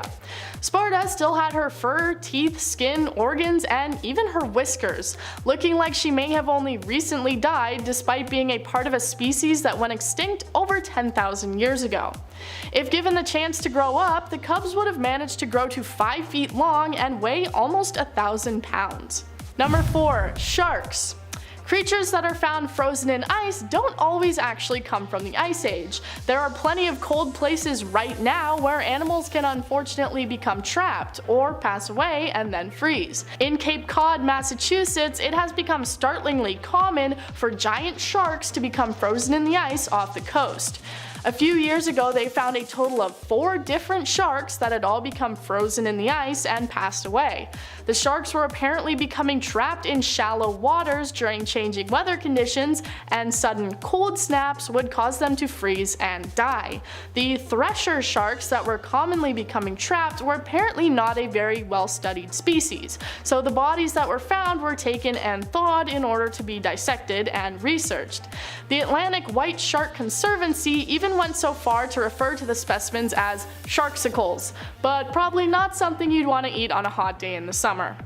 Sparta still had her fur, teeth, skin, organs, and even her whiskers, looking like she may have only recently died despite being a part of a species that went extinct over 10,000 years ago. If given the chance to grow up, the cubs would have managed to grow to 5 feet long and weigh almost 1,000 pounds. Number 4, sharks. Creatures that are found frozen in ice don't always actually come from the Ice Age. There are plenty of cold places right now where animals can unfortunately become trapped or pass away and then freeze. In Cape Cod, Massachusetts, it has become startlingly common for giant sharks to become frozen in the ice off the coast. A few years ago, they found a total of 4 different sharks that had all become frozen in the ice and passed away. The sharks were apparently becoming trapped in shallow waters during changing weather conditions, and sudden cold snaps would cause them to freeze and die. The thresher sharks that were commonly becoming trapped were apparently not a very well-studied species, so the bodies that were found were taken and thawed in order to be dissected and researched. The Atlantic White Shark Conservancy even even went so far to refer to the specimens as sharksicles, but probably not something you'd want to eat on a hot day in the summer.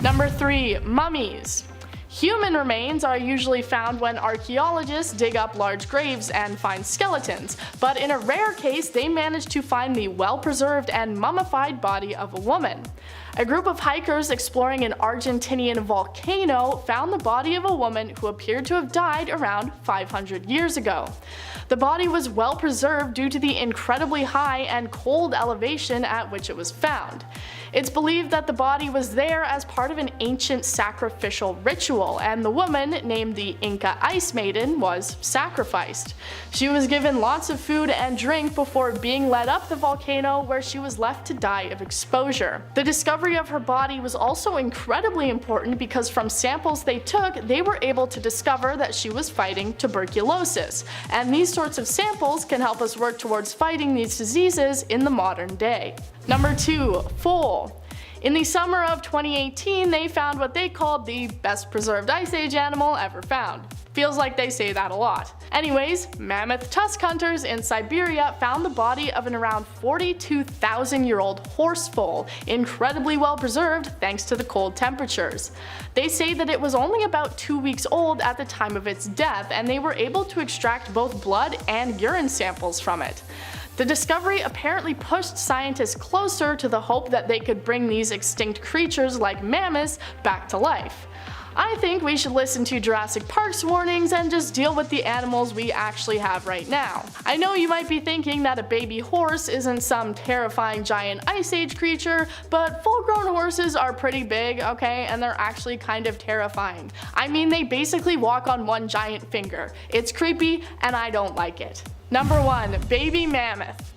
Number 3. Mummies. Human remains are usually found when archaeologists dig up large graves and find skeletons, but in a rare case they managed to find the well-preserved and mummified body of a woman. A group of hikers exploring an Argentinian volcano found the body of a woman who appeared to have died around 500 years ago. The body was well preserved due to the incredibly high and cold elevation at which it was found. It's believed that the body was there as part of an ancient sacrificial ritual, and the woman, named the Inca Ice Maiden, was sacrificed. She was given lots of food and drink before being led up the volcano, where she was left to die of exposure. The discovery of her body was also incredibly important because from samples they took, they were able to discover that she was fighting tuberculosis, and these sorts of samples can help us work towards fighting these diseases in the modern day. Number 2. Foal. In the summer of 2018, they found what they called the best preserved Ice Age animal ever found. Feels like they say that a lot. Anyways, mammoth tusk hunters in Siberia found the body of an around 42,000-year-old horse foal, incredibly well preserved thanks to the cold temperatures. They say that it was only about 2 weeks old at the time of its death, and they were able to extract both blood and urine samples from it. The discovery apparently pushed scientists closer to the hope that they could bring these extinct creatures like mammoths back to life. I think we should listen to Jurassic Park's warnings and just deal with the animals we actually have right now. I know you might be thinking that a baby horse isn't some terrifying giant ice age creature, but full-grown horses are pretty big, okay, and they're actually kind of terrifying. I mean, they basically walk on one giant finger. It's creepy and I don't like it. Number 1. Baby mammoth.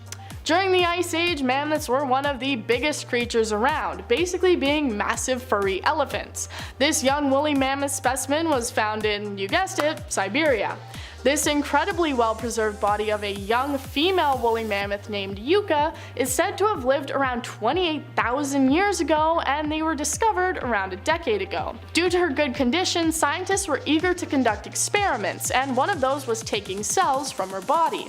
During the Ice Age, mammoths were one of the biggest creatures around, basically being massive furry elephants. This young woolly mammoth specimen was found in, you guessed it, Siberia. This incredibly well-preserved body of a young female woolly mammoth named Yucca is said to have lived around 28,000 years ago, and they were discovered around a decade ago. Due to her good condition, scientists were eager to conduct experiments, and one of those was taking cells from her body.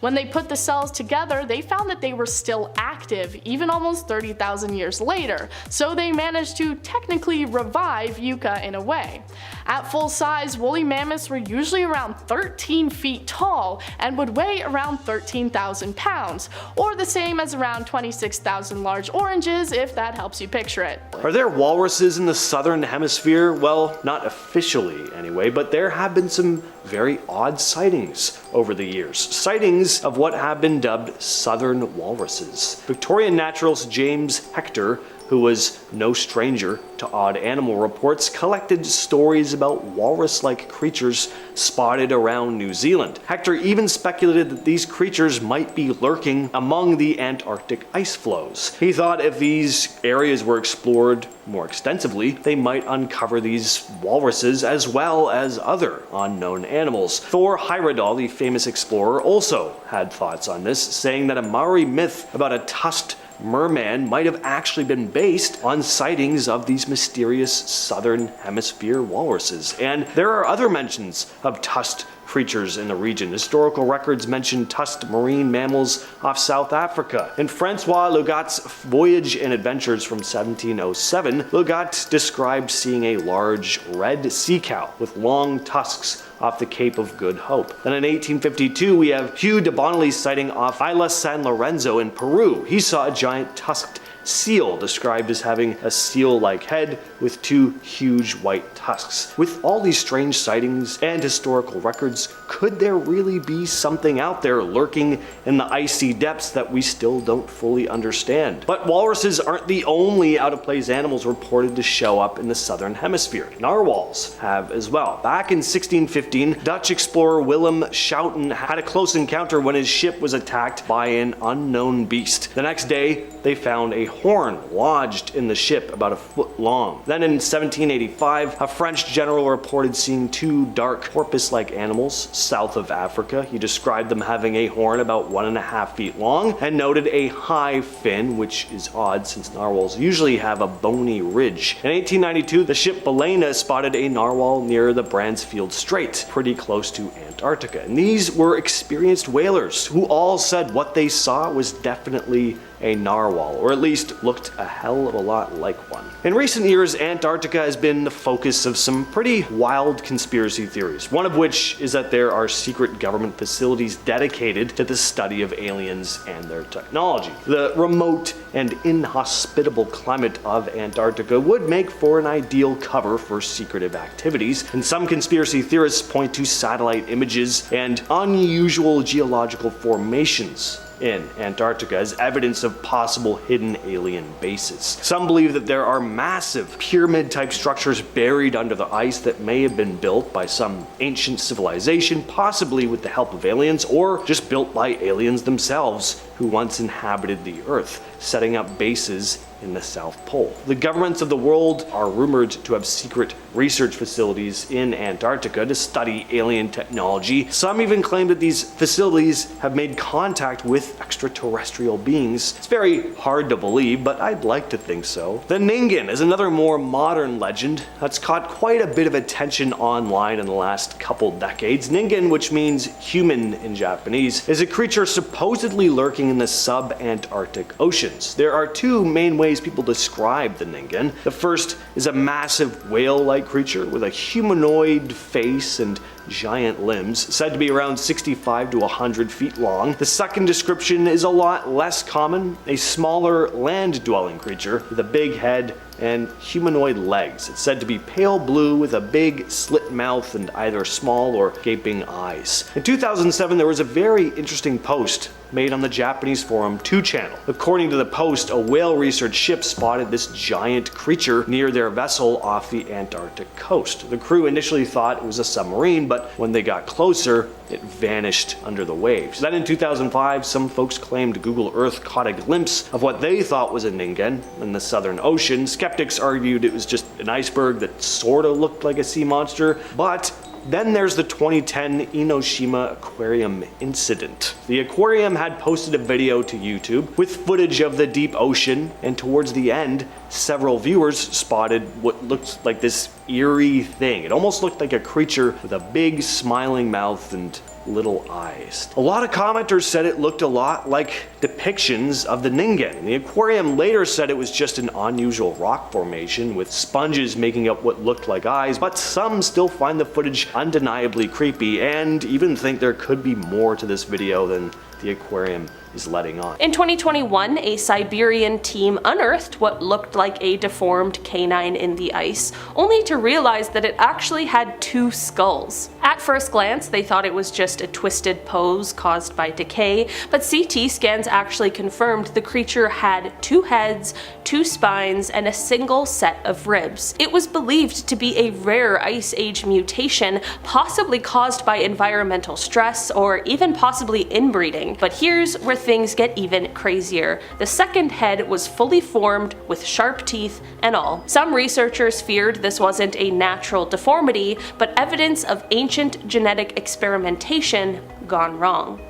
When they put the cells together, they found that they were still active, even almost 30,000 years later, so they managed to technically revive Yucca in a way. At full size, woolly mammoths were usually around 13 feet tall and would weigh around 13,000 pounds, or the same as around 26,000 large oranges if that helps you picture it. Are there walruses in the southern hemisphere? Well, not officially anyway, but there have been some very odd sightings over the years. Sightings of what have been dubbed southern walruses. Victorian naturalist James Hector, who was no stranger to odd animal reports, collected stories about walrus-like creatures spotted around New Zealand. Hector even speculated that these creatures might be lurking among the Antarctic ice flows. He thought if these areas were explored more extensively, they might uncover these walruses as well as other unknown animals. Thor Heyerdahl, the famous explorer, also had thoughts on this, saying that a Maori myth about a tusked merman might have actually been based on sightings of these mysterious southern hemisphere walruses. And there are other mentions of tusked creatures in the region. Historical records mention tusked marine mammals off South Africa. In Francois Legat's Voyage and Adventures from 1707, Legat described seeing a large red sea cow with long tusks off the Cape of Good Hope. Then in 1852, we have Hugh de Bonley's sighting off Isla San Lorenzo in Peru. He saw a giant tusked seal described as having a seal-like head with two huge white tusks. With all these strange sightings and historical records, could there really be something out there lurking in the icy depths that we still don't fully understand? But walruses aren't the only out-of-place animals reported to show up in the southern hemisphere. Narwhals have as well. Back in 1615, Dutch explorer Willem Schouten had a close encounter when his ship was attacked by an unknown beast. The next day, they found a horn lodged in the ship about a foot long. Then in 1785, a French general reported seeing two dark porpoise-like animals south of Africa. He described them having a horn about 1.5 feet long and noted a high fin, which is odd since narwhals usually have a bony ridge. In 1892, the ship Baleina spotted a narwhal near the Bransfield Strait, pretty close to Antarctica. And these were experienced whalers who all said what they saw was definitely a narwhal, or at least looked a hell of a lot like one. In recent years, Antarctica has been the focus of some pretty wild conspiracy theories, one of which is that there are secret government facilities dedicated to the study of aliens and their technology. The remote and inhospitable climate of Antarctica would make for an ideal cover for secretive activities, and some conspiracy theorists point to satellite images and unusual geological formations in Antarctica as evidence of possible hidden alien bases. Some believe that there are massive pyramid-type structures buried under the ice that may have been built by some ancient civilization, possibly with the help of aliens, or just built by aliens themselves who once inhabited the Earth, setting up bases in the South Pole. The governments of the world are rumored to have secret research facilities in Antarctica to study alien technology. Some even claim that these facilities have made contact with extraterrestrial beings. It's very hard to believe, but I'd like to think so. The Ningen is another more modern legend that's caught quite a bit of attention online in the last couple decades. Ningen, which means human in Japanese, is a creature supposedly lurking in the sub-Antarctic oceans. There are two main ways people describe the Ningen. The first is a massive whale-like creature with a humanoid face and giant limbs, said to be around 65 to 100 feet long. The second description is a lot less common, a smaller land-dwelling creature with a big head and humanoid legs. It's said to be pale blue with a big slit mouth and either small or gaping eyes. In 2007, there was a very interesting post made on the Japanese forum 2channel. According to the post, a whale research ship spotted this giant creature near their vessel off the Antarctic coast. The crew initially thought it was a submarine, but when they got closer, it vanished under the waves. Then in 2005, some folks claimed Google Earth caught a glimpse of what they thought was a Ningen in the Southern Ocean. Skeptics argued it was just an iceberg that sorta looked like a sea monster, but then there's the 2010 Enoshima Aquarium incident. The aquarium had posted a video to YouTube with footage of the deep ocean, and towards the end, several viewers spotted what looked like this eerie thing. It almost looked like a creature with a big smiling mouth and little eyes. A lot of commenters said it looked a lot like depictions of the Ningen. The aquarium later said it was just an unusual rock formation with sponges making up what looked like eyes, but some still find the footage undeniably creepy and even think there could be more to this video than the aquarium is letting on. In 2021, a Siberian team unearthed what looked like a deformed canine in the ice, only to realize that it actually had two skulls. At first glance, they thought it was just a twisted pose caused by decay, but CT scans actually confirmed the creature had two heads, two spines, and a single set of ribs. It was believed to be a rare Ice Age mutation, possibly caused by environmental stress or even possibly inbreeding. But here's where things get even crazier. The second head was fully formed with sharp teeth and all. Some researchers feared this wasn't a natural deformity, but evidence of ancient genetic experimentation gone wrong.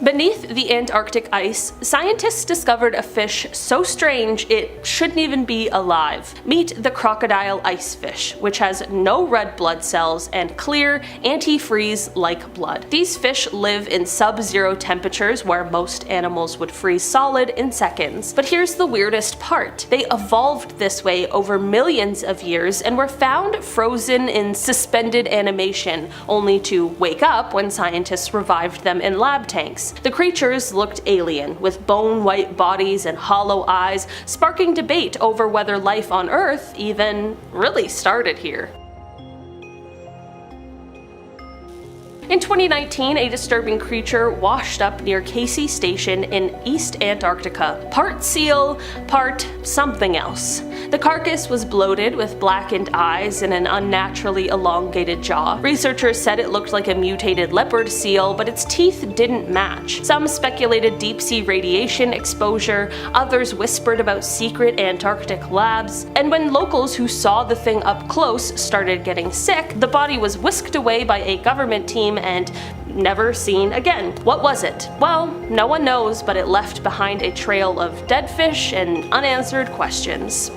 Beneath the Antarctic ice, scientists discovered a fish so strange it shouldn't even be alive. Meet the crocodile icefish, which has no red blood cells and clear, antifreeze-like blood. These fish live in sub-zero temperatures where most animals would freeze solid in seconds. But here's the weirdest part. They evolved this way over millions of years and were found frozen in suspended animation, only to wake up when scientists revived them in lab tanks. The creatures looked alien, with bone-white bodies and hollow eyes, sparking debate over whether life on Earth even really started here. In 2019, a disturbing creature washed up near Casey Station in East Antarctica. Part seal, part something else. The carcass was bloated with blackened eyes and an unnaturally elongated jaw. Researchers said it looked like a mutated leopard seal, but its teeth didn't match. Some speculated deep-sea radiation exposure, others whispered about secret Antarctic labs, and when locals who saw the thing up close started getting sick, the body was whisked away by a government team and never seen again. What was it? Well, no one knows, but it left behind a trail of dead fish and unanswered questions.